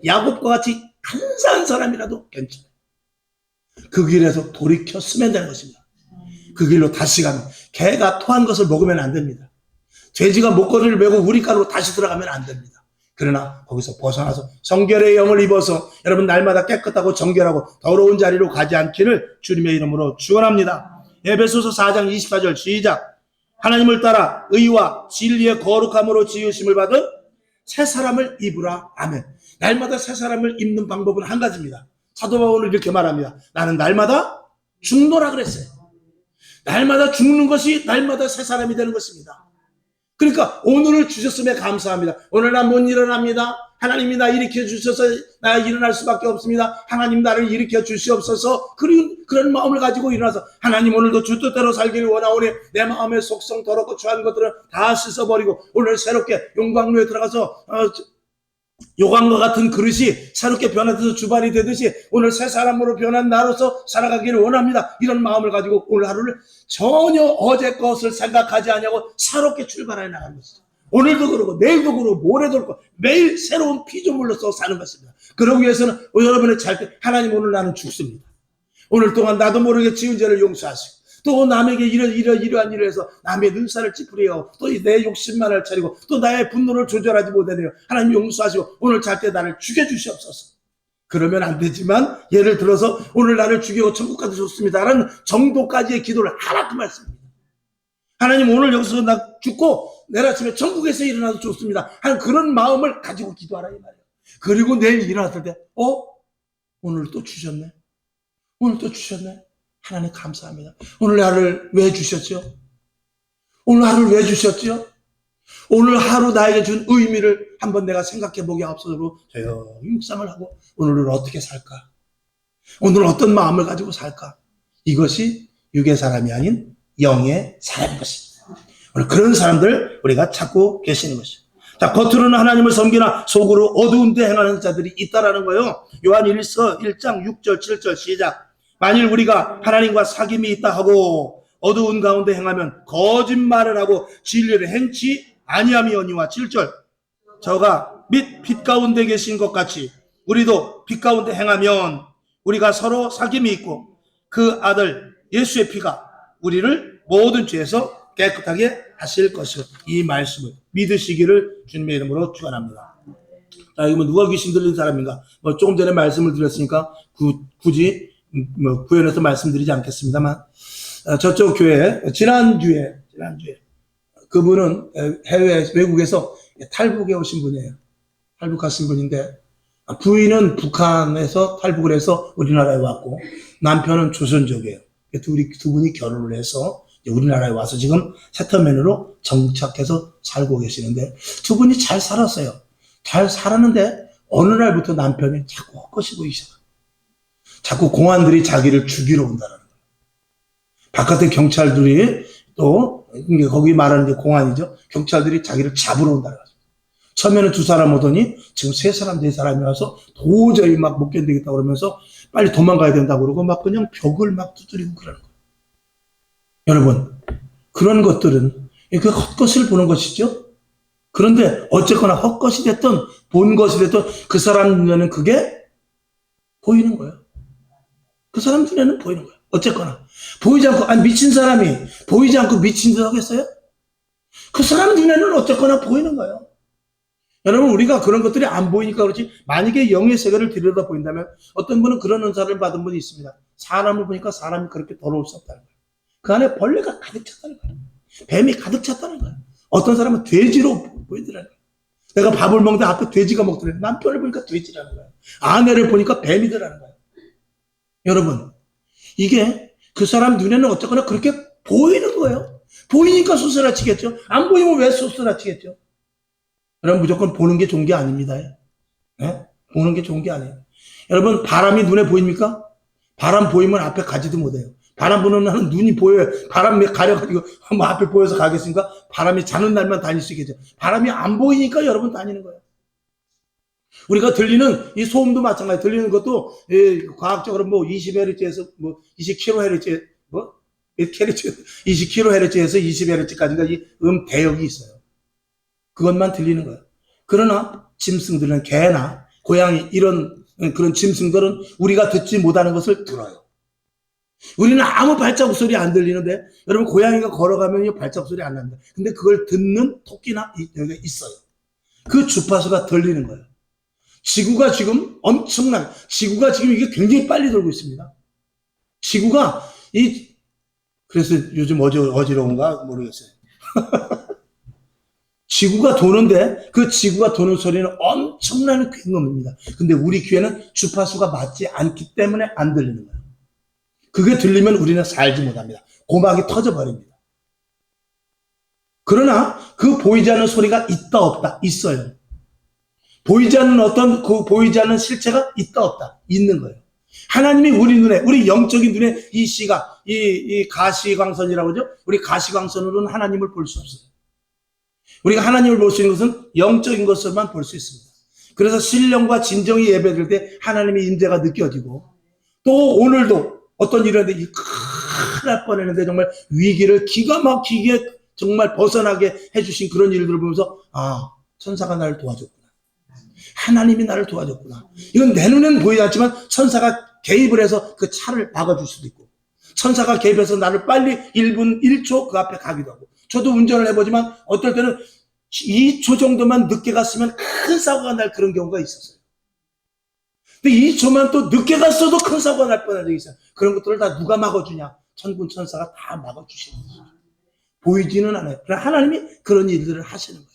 야곱과 같이 간사한 사람이라도 괜찮아요. 그 길에서 돌이켜 쓰면 되는 것입니다. 그 길로 다시 가면 개가 토한 것을 먹으면 안 됩니다. 돼지가 목걸이를 메고 우리가로 다시 들어가면 안 됩니다. 그러나 거기서 벗어나서 성결의 영을 입어서 여러분 날마다 깨끗하고 정결하고 더러운 자리로 가지 않기를 주님의 이름으로 축원합니다. 에베소서 4장 24절 시작. 하나님을 따라 의와 진리의 거룩함으로 지으심을 받은 새 사람을 입으라. 아멘. 날마다 새 사람을 입는 방법은 한 가지입니다. 사도 바울은 이렇게 말합니다. 나는 날마다 죽노라 그랬어요. 날마다 죽는 것이 날마다 새 사람이 되는 것입니다. 그러니까 오늘을 주셨음에 감사합니다. 오늘 난 못 일어납니다. 하나님이 나 일으켜 주셔서 나 일어날 수밖에 없습니다. 하나님 나를 일으켜 주시옵소서. 그런 마음을 가지고 일어나서 하나님 오늘도 주 뜻대로 살기를 원하오니 내 마음의 속성 더럽고 추한 것들은 다 씻어버리고 오늘 새롭게 용광로에 들어가서 요강과 같은 그릇이 새롭게 변화돼서 주발이 되듯이 오늘 새 사람으로 변한 나로서 살아가기를 원합니다. 이런 마음을 가지고 오늘 하루를 전혀 어제 것을 생각하지 않냐고 새롭게 출발해 나가는 것이죠. 오늘도 그러고 내일도 그러고 모레도 그러고 매일 새로운 피조물로서 사는 것입니다. 그러기 위해서는 여러분의 잘 때 하나님 오늘 나는 죽습니다. 오늘 동안 나도 모르게 지은 죄를 용서하시고 또 남에게 이러한 일을 해서 남의 눈살을 찌푸리고 또 내 욕심만을 차리고 또 나의 분노를 조절하지 못하네요. 하나님 용서하시고 오늘 잘 때 나를 죽여주시옵소서. 그러면 안 되지만 예를 들어서 오늘 나를 죽이고 천국 가도 좋습니다 라는 정도까지의 기도를 하라 그 말씀입니다. 하나님 오늘 여기서 나 죽고 내일 아침에 천국에서 일어나도 좋습니다 하는 그런 마음을 가지고 기도하라 이 말이에요. 그리고 내일 일어났을 때 오늘 또 주셨네. 오늘 또 주셨네. 하나님 감사합니다. 오늘 하루를 왜 주셨죠? 오늘 하루를 왜 주셨죠? 오늘 하루 나에게 준 의미를 한번 내가 생각해 보게 앞서로 조용히 묵상을 하고 오늘을 어떻게 살까? 오늘 어떤 마음을 가지고 살까? 이것이 육의 사람이 아닌 영의 사람인 것입니다. 오늘 그런 사람들 우리가 찾고 계시는 것이죠. 자, 겉으로는 하나님을 섬기나 속으로 어두운 데 행하는 자들이 있다라는 거예요. 요한 1서 1장 6절 7절 시작. 만일 우리가 하나님과 사귐이 있다 하고 어두운 가운데 행하면 거짓말을 하고 진리를 행치 아니함이오니와 7절. 저가 및 빛 가운데 계신 것 같이 우리도 빛 가운데 행하면 우리가 서로 사귐이 있고 그 아들 예수의 피가 우리를 모든 죄에서 깨끗하게 하실 것이요. 이 말씀을 믿으시기를 주님의 이름으로 축원합니다. 자, 이거 누가 귀신 들린 사람인가? 조금 전에 말씀을 드렸으니까 굳이 구현해서 말씀드리지 않겠습니다만 저쪽 교회 지난주에 그분은 외국에서 탈북해 오신 분이에요. 탈북하신 분인데 부인은 북한에서 탈북을 해서 우리나라에 왔고 남편은 조선족이에요. 두 분이 결혼을 해서 우리나라에 와서 지금 세터맨으로 정착해서 살고 계시는데 두 분이 잘 살았어요. 잘 살았는데 어느 날부터 남편이 자꾸 헛것이 보이기 시작해요. 자꾸 공안들이 자기를 죽이러 온다는 거예요. 바깥에 경찰들이 또 거기 말하는 게 공안이죠. 경찰들이 자기를 잡으러 온다는 거죠. 처음에는 두 사람 오더니 지금 세 사람, 네 사람이 와서 도저히 막 못 견디겠다 그러면서 빨리 도망가야 된다고 그러고 막 그냥 벽을 막 두드리고 그러는 거예요. 여러분, 그런 것들은 그 헛것을 보는 것이죠. 그런데 어쨌거나 헛것이 됐든 본 것이 됐든 그 사람 눈에는 그게 보이는 거예요. 그 사람 눈에는 보이는 거예요. 어쨌거나 보이지 않고 미친 사람이 보이지 않고 미친 듯 하겠어요? 그 사람 눈에는 어쨌거나 보이는 거예요. 여러분, 우리가 그런 것들이 안 보이니까 그렇지 만약에 영의 세계를 들여다보인다면 어떤 분은 그런 은사를 받은 분이 있습니다. 사람을 보니까 사람이 그렇게 더러울 수 없다는 거예요. 그 안에 벌레가 가득 찼다는 거예요. 뱀이 가득 찼다는 거예요. 어떤 사람은 돼지로 보이더라는 거예요. 내가 밥을 먹는데 앞에 돼지가 먹더라고요. 남편을 보니까 돼지라는 거예요. 아내를 보니까 뱀이더라는 거예요. 여러분, 이게 그 사람 눈에는 어쨌거나 그렇게 보이는 거예요. 보이니까 소스라치겠죠. 안 보이면 왜 소스라치겠죠. 여러분, 무조건 보는 게 좋은 게 아닙니다. 네? 보는 게 좋은 게 아니에요. 여러분, 바람이 눈에 보입니까? 바람 보이면 앞에 가지도 못해요. 바람 부는 날은 눈이 보여요. 바람이 가려가지고 앞에 보여서 가겠습니까? 바람이 자는 날만 다닐 수 있겠죠. 바람이 안 보이니까 여러분 다니는 거예요. 우리가 들리는 이 소음도 마찬가지. 들리는 것도 과학적으로 20Hz에서 20kHz 20kHz에서 20Hz까지가 이 대역이 있어요. 그것만 들리는 거예요. 그러나 짐승들은 개나 고양이 이런 그런 짐승들은 우리가 듣지 못하는 것을 들어요. 우리는 아무 발자국 소리 안 들리는데 여러분, 고양이가 걸어가면 발자국 소리 안 난다. 근데 그걸 듣는 토끼나 여기가 있어요. 그 주파수가 들리는 거예요. 지구가 지금 이게 굉장히 빨리 돌고 있습니다. 지구가 그래서 요즘 어지러운가 모르겠어요. 지구가 도는데 그 지구가 도는 소리는 엄청난 굉음입니다. 근데 우리 귀에는 주파수가 맞지 않기 때문에 안 들리는 거예요. 그게 들리면 우리는 살지 못합니다. 고막이 터져버립니다. 그러나 그 보이지 않는 소리가 있다 없다 있어요. 보이지 않는 실체가 있다 없다 있는 거예요. 하나님이 우리 영적인 눈에 이 시각, 이 가시광선이라고 하죠. 우리 가시광선으로는 하나님을 볼 수 없어요. 우리가 하나님을 볼 수 있는 것은 영적인 것으로만 볼 수 있습니다. 그래서 신령과 진정이 예배될 때 하나님의 임재가 느껴지고, 또 오늘도 어떤 일이 있는데 큰일 날 뻔했는데 정말 위기를 기가 막히게 정말 벗어나게 해주신 그런 일들을 보면서 천사가 나를 도와줬구나. 하나님이 나를 도와줬구나. 이건 내 눈에는 보이지 않지만 천사가 개입을 해서 그 차를 막아줄 수도 있고, 천사가 개입해서 나를 빨리 1분 1초 그 앞에 가기도 하고, 저도 운전을 해보지만 어떨 때는 2초 정도만 늦게 갔으면 큰 사고가 날 그런 경우가 있었어요. 근데 2초만 또 늦게 갔어도 큰 사고가 날 뻔한 적이 있어요. 그런 것들을 다 누가 막아주냐? 천군 천사가 다 막아주시는 거죠. 보이지는 않아요. 그러나 하나님이 그런 일들을 하시는 거예요.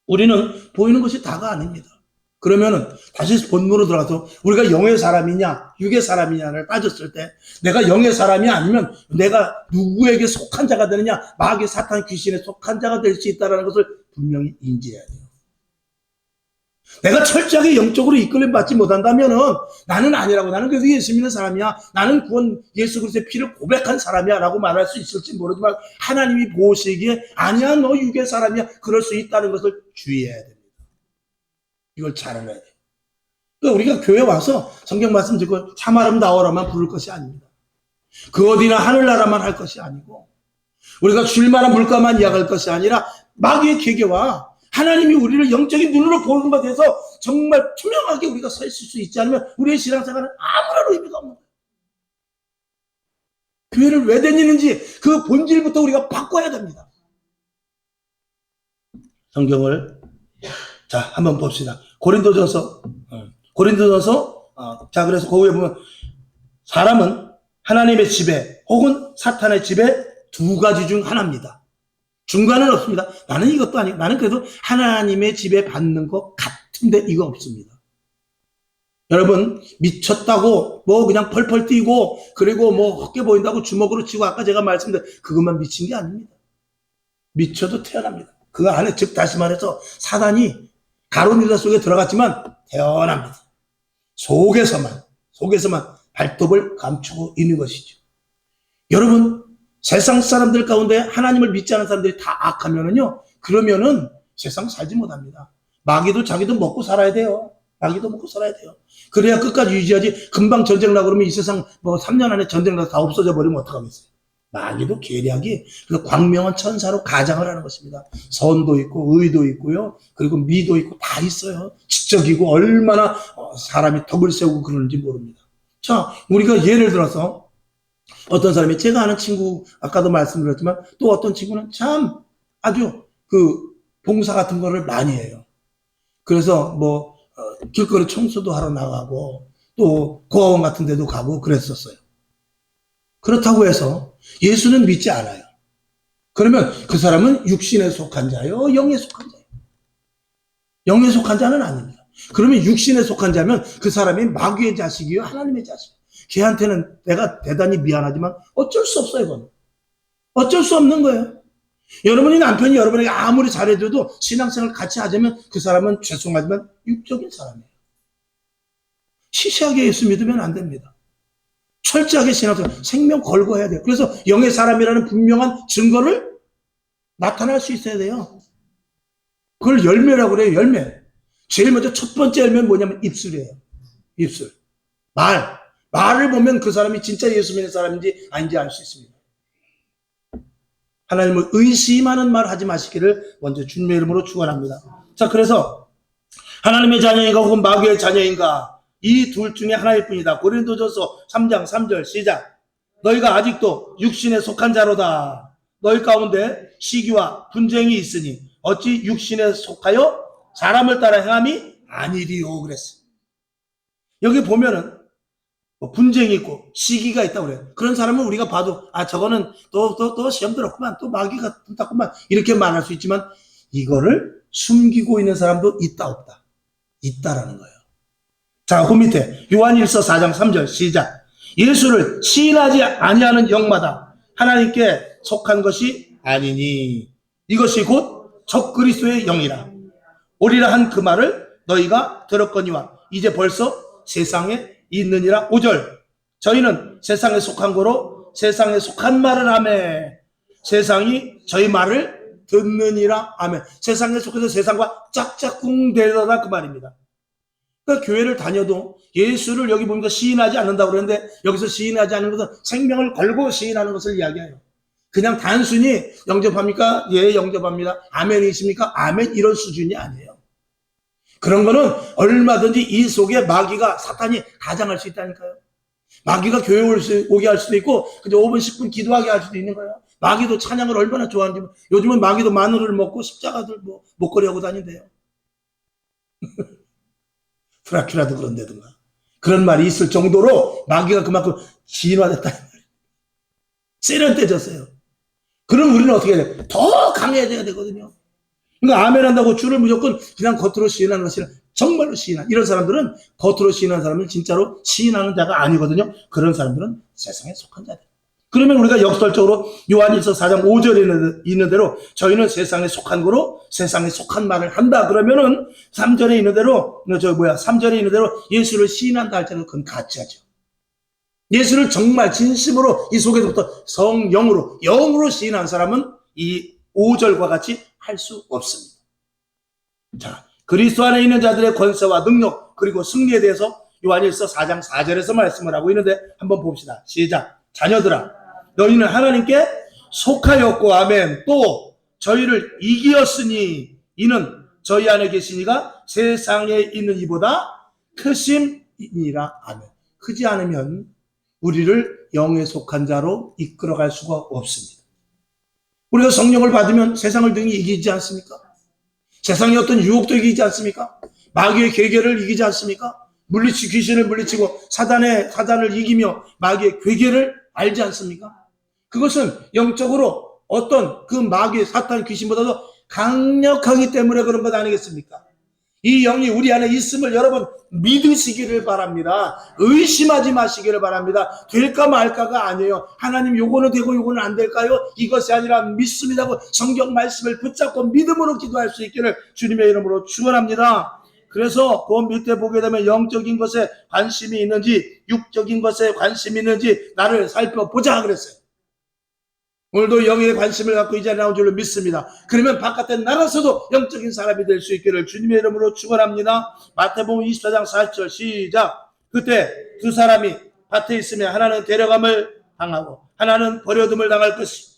우리는 보이는 것이 다가 아닙니다. 그러면은 다시 본문으로 들어가서 우리가 영의 사람이냐 육의 사람이냐를 따졌을 때, 내가 영의 사람이 아니면 내가 누구에게 속한 자가 되느냐, 마귀 사탄 귀신에 속한 자가 될 수 있다는 것을 분명히 인지해야 돼요. 내가 철저하게 영적으로 이끌림 받지 못한다면은 나는 아니라고, 나는 그래도 예수 믿는 사람이야, 나는 구원 예수 그리스도의 피를 고백한 사람이야 라고 말할 수 있을지 모르지만, 하나님이 보시기에 아니야 너 육의 사람이야 그럴 수 있다는 것을 주의해야 됩니다. 이걸 잘 알아야 돼요. 그러니까 우리가 교회 와서 성경 말씀 듣고 참 아름다워라만 부를 것이 아닙니다. 그 어디나 하늘나라만 할 것이 아니고, 우리가 줄만한 물가만 이야기할 것이 아니라 마귀의 계계와 하나님이 우리를 영적인 눈으로 보는 것에 대해서 정말 투명하게 우리가 서 있을 수 있지 않으면 우리의 신앙생활은 아무런 의미가 없는 거예요. 교회를 왜 다니는지 그 본질부터 우리가 바꿔야 됩니다. 성경을 한번 봅시다. 고린도전서 그래서 거기에 보면 사람은 하나님의 지배 혹은 사탄의 지배 두 가지 중 하나입니다. 중간은 없습니다. 나는 이것도 아니고, 나는 그래도 하나님의 지배 받는 것 같은데 이거 없습니다. 여러분, 미쳤다고 그냥 펄펄 뛰고 그리고 헛게 보인다고 주먹으로 치고 아까 제가 말씀드린 그것만 미친 게 아닙니다. 미쳐도 태어납니다. 그 안에, 즉 다시 말해서 사단이 가룟 유다 속에 들어갔지만 태어납니다. 속에서만 발톱을 감추고 있는 것이죠. 여러분, 세상 사람들 가운데 하나님을 믿지 않은 사람들이 다 악하면은요, 그러면은 세상 살지 못합니다. 마귀도 자기도 먹고 살아야 돼요. 그래야 끝까지 유지하지. 금방 전쟁 나고 그러면 이 세상 3년 안에 전쟁 나서 다 없어져 버리면 어떡하겠어요. 마귀도 계략이 그 광명한 천사로 가장을 하는 것입니다. 선도 있고 의도 있고요, 그리고 미도 있고 다 있어요. 지적이고 얼마나 사람이 덕을 세우고 그러는지 모릅니다. 자, 우리가 예를 들어서 어떤 사람이, 제가 아는 친구 아까도 말씀드렸지만 또 어떤 친구는 참 아주 봉사 같은 거를 많이 해요. 그래서 길거리 청소도 하러 나가고 또 고아원 같은 데도 가고 그랬었어요. 그렇다고 해서 예수는 믿지 않아요. 그러면 그 사람은 육신에 속한 자요, 영에 속한 자요? 영에 속한 자는 아닙니다. 그러면 육신에 속한 자면 그 사람이 마귀의 자식이요, 하나님의 자식. 걔한테는 내가 대단히 미안하지만 어쩔 수 없어요. 이건 어쩔 수 없는 거예요. 여러분이 남편이 여러분에게 아무리 잘해줘도 신앙생활 같이 하자면 그 사람은 죄송하지만 육적인 사람이에요. 시시하게 예수 믿으면 안 됩니다. 철저하게 신앙생활, 생명 걸고 해야 돼요. 그래서 영의 사람이라는 분명한 증거를 나타날 수 있어야 돼요. 그걸 열매라고 그래요. 열매. 제일 먼저 첫 번째 열매는 뭐냐면 입술이에요. 입술. 말을 보면 그 사람이 진짜 예수 믿는 사람인지 아닌지 알 수 있습니다. 하나님을 의심하는 말 하지 마시기를 먼저 주님의 이름으로 축원합니다. 자, 그래서 하나님의 자녀인가 혹은 마귀의 자녀인가, 이 둘 중에 하나일 뿐이다. 고린도전서 3장 3절 시작. 너희가 아직도 육신에 속한 자로다. 너희 가운데 시기와 분쟁이 있으니 어찌 육신에 속하여 사람을 따라 행함이 아니리요 그랬어요. 여기 보면은 뭐 분쟁이 있고 시기가 있다고 그래요. 그런 사람은 우리가 봐도 저거는 또 시험 들었구만, 또 마귀가 떴구만, 이렇게 말할 수 있지만 이거를 숨기고 있는 사람도 있다 없다? 있다라는 거예요. 자, 그 밑에 요한일서 4장 3절 시작. 예수를 시인하지 아니하는 영마다 하나님께 속한 것이 아니니 이것이 곧 적그리스도의 영이라. 오리라 한 그 말을 너희가 들었거니와 이제 벌써 세상에 있느니라. 5절. 저희는 세상에 속한 거로 세상에 속한 말을 하며 세상이 저희 말을 듣느니라. 아멘. 세상에 속해서 세상과 짝짝꿍 되더라 그 말입니다. 그러니까 교회를 다녀도 예수를 여기 보니까 시인하지 않는다고 그러는데 여기서 시인하지 않는 것은 생명을 걸고 시인하는 것을 이야기해요. 그냥 단순히 영접합니까? 예, 영접합니다. 아멘이십니까? 아멘, 이런 수준이 아니에요. 그런 거는 얼마든지 이 속에 마귀가, 사탄이 가장할 수 있다니까요. 마귀가 교회 오게 할 수도 있고 그저 5분 10분 기도하게 할 수도 있는 거예요. 마귀도 찬양을 얼마나 좋아하는지. 요즘은 마귀도 마늘을 먹고 십자가들 목걸이 하고 다닌대요. 드라큘라도 그런데든가. 그런 말이 있을 정도로 마귀가 그만큼 진화됐다는 말이에요. 세련돼졌어요. 그럼 우리는 어떻게 해야 돼요? 더 강해져야 되거든요. 그러니까 아멘 한다고 주를 무조건 그냥 겉으로 시인하는 것이 아니라 정말로 시인하는, 이런 사람들은 겉으로 시인하는 사람은 진짜로 시인하는 자가 아니거든요. 그런 사람들은 세상에 속한 자들. 그러면 우리가 역설적으로 요한일서 4장 5절에 있는 대로 저희는 세상에 속한 거로 세상에 속한 말을 한다. 그러면은 3절에 있는 대로 3절에 있는 대로 예수를 시인한다 할 때는 그건 가짜죠. 예수를 정말 진심으로 이 속에서부터 성령으로 영으로 시인한 사람은 이 5절과 같이 할 수 없습니다. 자, 그리스도 안에 있는 자들의 권세와 능력 그리고 승리에 대해서 요한일서 4장 4절에서 말씀을 하고 있는데 한번 봅시다. 시작. 자녀들아, 너희는 하나님께 속하였고 아멘. 또 저희를 이기었으니 이는 저희 안에 계신 이가 세상에 있는 이보다 크심이니라. 아멘. 크지 않으면 우리를 영에 속한 자로 이끌어갈 수가 없습니다. 우리가 성령을 받으면 세상을 등이 이기지 않습니까? 세상의 어떤 유혹도 이기지 않습니까? 마귀의 괴계를 이기지 않습니까? 귀신을 물리치고 사단을 이기며 마귀의 괴계를 알지 않습니까? 그것은 영적으로 어떤 그 마귀의 사탄 귀신보다도 강력하기 때문에 그런 것 아니겠습니까? 이 영이 우리 안에 있음을 여러분 믿으시기를 바랍니다. 의심하지 마시기를 바랍니다. 될까 말까가 아니에요. 하나님 요거는 되고 요거는 안 될까요? 이것이 아니라 믿습니다고 성경 말씀을 붙잡고 믿음으로 기도할 수 있기를 주님의 이름으로 축원합니다. 그래서 그 밑에 보게 되면 영적인 것에 관심이 있는지 육적인 것에 관심이 있는지 나를 살펴보자 그랬어요. 오늘도 영에 관심을 갖고 이 자리에 나온 줄로 믿습니다. 그러면 바깥에 나가서도 영적인 사람이 될 수 있기를 주님의 이름으로 축원합니다. 마태복음 24장 40절 시작. 그때 두 사람이 밭에 있으며 하나는 데려감을 당하고 하나는 버려둠을 당할 것이,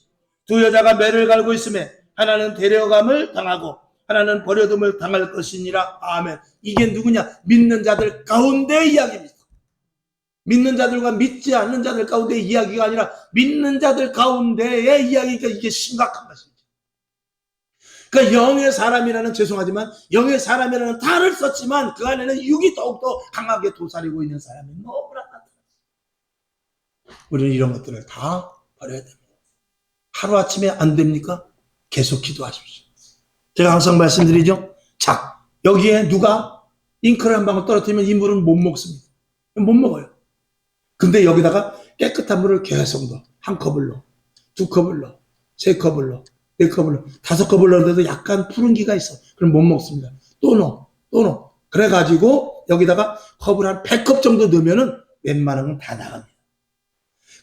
두 여자가 매를 갈고 있으며 하나는 데려감을 당하고 하나는 버려둠을 당할 것이니라. 아멘. 이게 누구냐? 믿는 자들 가운데 이야기입니다. 믿는 자들과 믿지 않는 자들 가운데의 이야기가 아니라 믿는 자들 가운데의 이야기니까 이게 심각한 것입니다. 그러니까 영의 사람이라는, 죄송하지만 영의 사람이라는 단어를 썼지만 그 안에는 육이 더욱더 강하게 도사리고 있는 사람이 너무나 많다. 우리는 이런 것들을 다 버려야 됩니다. 하루아침에 안 됩니까? 계속 기도하십시오. 제가 항상 말씀드리죠. 자, 여기에 누가 잉크를 한 방울 떨어뜨리면 이 물은 못 먹습니다. 못 먹어요. 근데 여기다가 깨끗한 물을 계속 넣어. 한 컵을 넣어. 두 컵을 넣어. 세 컵을 넣어. 네 컵을 넣어. 다섯 컵을 넣는데도 약간 푸른기가 있어. 그럼 못 먹습니다. 또 넣어. 또 넣어. 그래가지고 여기다가 컵을 한 100컵 정도 넣으면은 웬만한 건 다 나갑니다.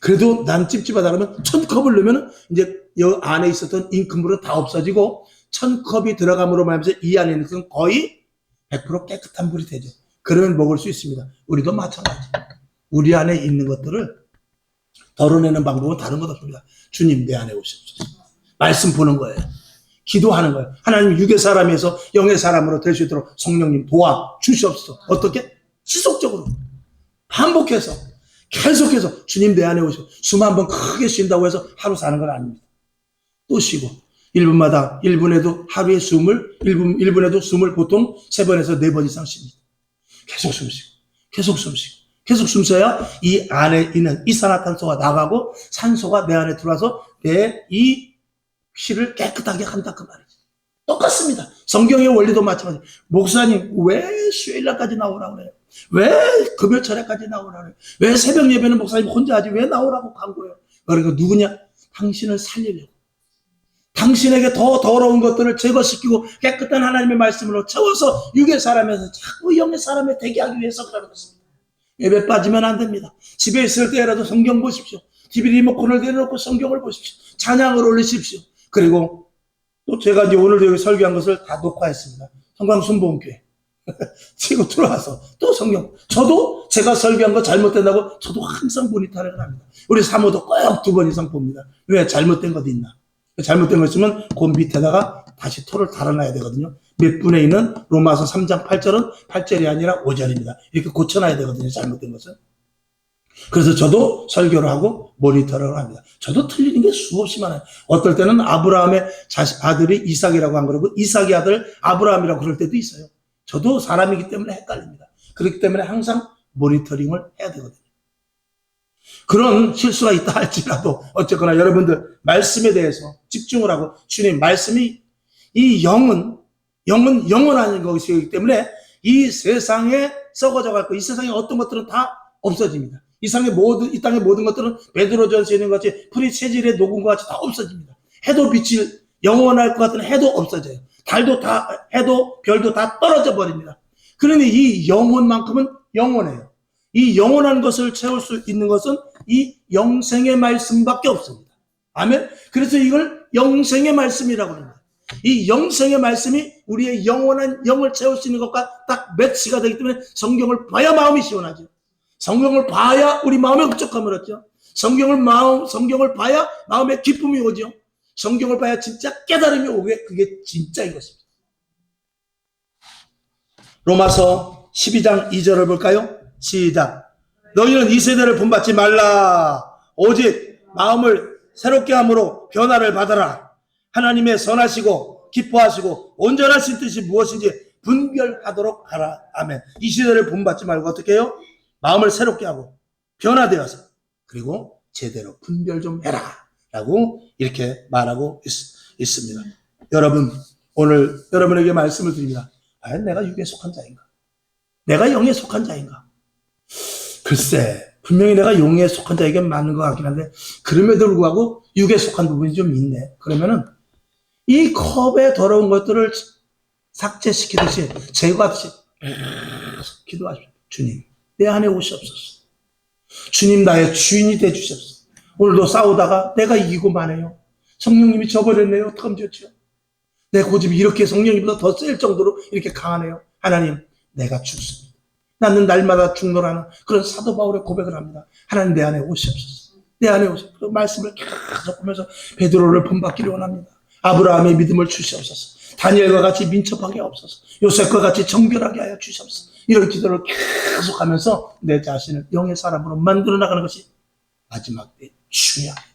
그래도 난 찝찝하다 그러면 1000컵을 넣으면은 이제 이 안에 있었던 잉크물은 다 없어지고 1000컵이 들어감으로 말하면서 이 안에 있는 것은 거의 100% 깨끗한 물이 되죠. 그러면 먹을 수 있습니다. 우리도 마찬가지. 우리 안에 있는 것들을 덜어내는 방법은 다른 것 없습니다. 주님 내 안에 오십시오. 말씀 보는 거예요. 기도하는 거예요. 하나님 육의 사람에서 영의 사람으로 될 수 있도록 성령님 도와 주시옵소서. 어떻게? 지속적으로 반복해서 계속해서 주님 내 안에 오시고 숨 한 번 크게 쉰다고 해서 하루 사는 건 아닙니다. 또 쉬고 1분마다 1분에도 하루에 1분에도 숨을 보통 3번에서 4번 이상 쉽니다. 계속 숨 쉬고, 계속 숨 쉬고, 계속 숨 쉬어야 이 안에 있는 이산화탄소가 나가고 산소가 내 안에 들어와서 내 이 피를 깨끗하게 한다 그 말이죠. 똑같습니다. 성경의 원리도 마찬가지. 목사님 왜 수요일날까지 나오라고 그래요? 왜 금요철에까지 나오라고 그래요? 왜 새벽 예배는 목사님 혼자 하지 왜 나오라고 광고해요? 그러니까 누구냐? 당신을 살리려고. 당신에게 더 더러운 것들을 제거시키고 깨끗한 하나님의 말씀으로 채워서 육의 사람에서 자꾸 영의 사람에 되게 하기 위해서 그러는 것입니다. 예배 빠지면 안 됩니다. 집에 있을 때라도 성경 보십시오. TV 리모컨을 내려놓고 성경을 보십시오. 찬양을 올리십시오. 그리고 또 제가 이제 오늘도 여기 설교한 것을 다 녹화했습니다. 성광순복음교회. 치고 들어와서 또 성경. 저도 제가 설교한 거 잘못된다고 저도 항상 모니터링을 합니다. 우리 사모도 꼭 2번 이상 봅니다. 왜? 잘못된 것도 있나? 잘못된 거 있으면 그 밑에다가 다시 토를 달아놔야 되거든요. 몇 분에 있는 로마서 3장 8절은 8절이 아니라 5절입니다. 이렇게 고쳐놔야 되거든요. 잘못된 것은. 그래서 저도 설교를 하고 모니터를 합니다. 저도 틀리는 게 수없이 많아요. 어떨 때는 아브라함의 아들이 이삭이라고 한 거고 이삭의 아들 아브라함이라고 그럴 때도 있어요. 저도 사람이기 때문에 헷갈립니다. 그렇기 때문에 항상 모니터링을 해야 되거든요. 그런 실수가 있다 할지라도 어쨌거나 여러분들 말씀에 대해서 집중을 하고 주님 말씀이 이 영은 영원한 것이기 때문에 이 세상에 썩어져 갈 거, 이 세상에 어떤 것들은 다 없어집니다. 이 땅의 모든 것들은 베드로전서에 있는 것 같이 풀이 체질에 녹은 것 같이 다 없어집니다. 해도 빛이 영원할 것 같은 해도 없어져요. 달도 다 해도 별도 다 떨어져 버립니다. 그러니 이 영혼만큼은 영원해요. 이 영원한 것을 채울 수 있는 것은 이 영생의 말씀밖에 없습니다. 아멘. 그래서 이걸 영생의 말씀이라고 합니다. 이 영생의 말씀이 우리의 영원한 영을 채울 수 있는 것과 딱 매치가 되기 때문에 성경을 봐야 마음이 시원하죠. 성경을 봐야 우리 마음에 흡족함을 얻죠. 성경을 봐야 마음에 기쁨이 오죠. 성경을 봐야 진짜 깨달음이 오게 그게 진짜인 것입니다. 로마서 12장 2절을 볼까요? 시작. 너희는 이 세대를 본받지 말라. 오직 마음을 새롭게 함으로 변화를 받아라. 하나님의 선하시고 기뻐하시고 온전하신 뜻이 무엇인지 분별하도록 하라. 아멘. 이 시대를 본받지 말고 어떻게 해요? 마음을 새롭게 하고 변화되어서 그리고 제대로 분별 좀 해라 라고 이렇게 말하고 있습니다. 여러분 오늘 여러분에게 말씀을 드립니다. 과연 내가 육에 속한 자인가? 내가 영에 속한 자인가? 글쎄 분명히 내가 영에 속한 자에게 맞는 것 같긴 한데 그럼에도 불구하고 육에 속한 부분이 좀 있네. 그러면은 이 컵에 더러운 것들을 삭제시키듯이 제거하듯이 기도하십시오. 주님 내 안에 오시옵소서. 주님 나의 주인이 되주시옵소서. 오늘도 싸우다가 내가 이기고 마네요. 성령님이 저버렸네요. 어떡하면 좋죠? 내 고집이 이렇게 성령님보다 더 셀 정도로 이렇게 강하네요. 하나님 내가 죽습니다. 나는 날마다 죽노라는 그런 사도 바울의 고백을 합니다. 하나님 내 안에 오시옵소서. 내 안에 오시옵소서. 그 말씀을 계속 보면서 베드로를 본받기를 원합니다. 아브라함의 믿음을 주시옵소서. 다니엘과 같이 민첩하게 하옵소서. 요셉과 같이 정결하게 하여 주시옵소서. 이런 기도를 계속 하면서 내 자신을 영의 사람으로 만들어 나가는 것이 마지막 때 중요합니다.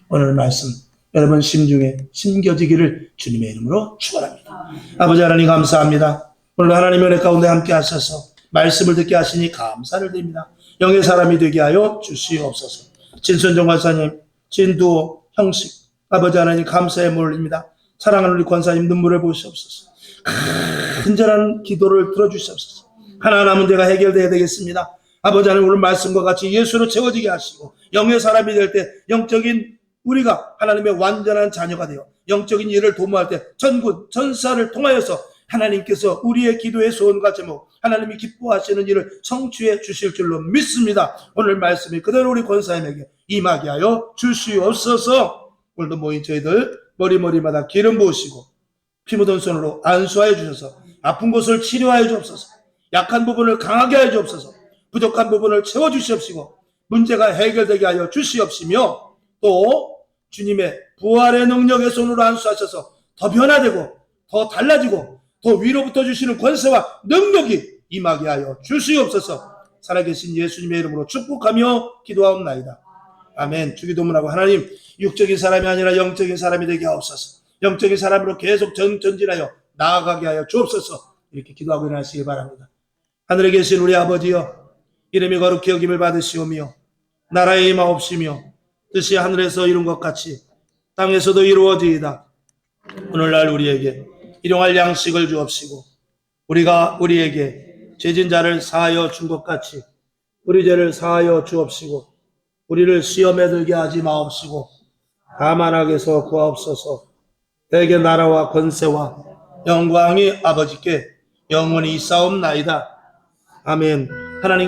오늘 말씀 여러분 심중에 심겨지기를 주님의 이름으로 축원합니다. 아버지 하나님 감사합니다. 오늘 하나님의 은혜 가운데 함께 하셔서 말씀을 듣게 하시니 감사를 드립니다. 영의 사람이 되게 하여 주시옵소서. 진순정 권사님, 진두호 형식 아버지 하나님 감사의 몰립니다. 사랑하는 우리 권사님 눈물을 보시옵소서. 간절한 기도를 들어주시옵소서. 하나하나 문제가 해결되어야 되겠습니다. 아버지 하나님 오늘 말씀과 같이 예수로 채워지게 하시고 영의 사람이 될 때 영적인 우리가 하나님의 완전한 자녀가 되어 영적인 일을 도모할 때 전군 전사를 통하여서 하나님께서 우리의 기도의 소원과 제목 하나님이 기뻐하시는 일을 성취해 주실 줄로 믿습니다. 오늘 말씀이 그대로 우리 권사님에게 임하게 하여 주시옵소서. 오늘도 모인 저희들 머리마다 기름 부으시고 피 묻은 손으로 안수하여 주셔서 아픈 곳을 치료하여 주옵소서. 약한 부분을 강하게 하여 주옵소서. 부족한 부분을 채워주시옵시고 문제가 해결되게 하여 주시옵시며 또 주님의 부활의 능력의 손으로 안수하셔서 더 변화되고 더 달라지고 더 위로부터 주시는 권세와 능력이 임하게 하여 주시옵소서. 살아계신 예수님의 이름으로 축복하며 기도하옵나이다. 아멘. 주기도문하고 하나님 육적인 사람이 아니라 영적인 사람이 되게 하옵소서. 영적인 사람으로 계속 전진하여 나아가게 하여 주옵소서. 이렇게 기도하고 일어나시기 바랍니다. 하늘에 계신 우리 아버지여, 이름이 거룩히 여김을 받으시오며 나라의 임하옵시며 뜻이 하늘에서 이룬 것 같이 땅에서도 이루어지이다. 오늘날 우리에게 일용할 양식을 주옵시고 우리가 우리에게 죄진 자를 사하여 준 것 같이 우리 죄를 사하여 주옵시고 우리를 시험에 들게 하지 마옵시고 다만 악에서 구하옵소서. 대개 나라와 권세와 영광이 아버지께 영원히 있사옵나이다. 아멘. 하나님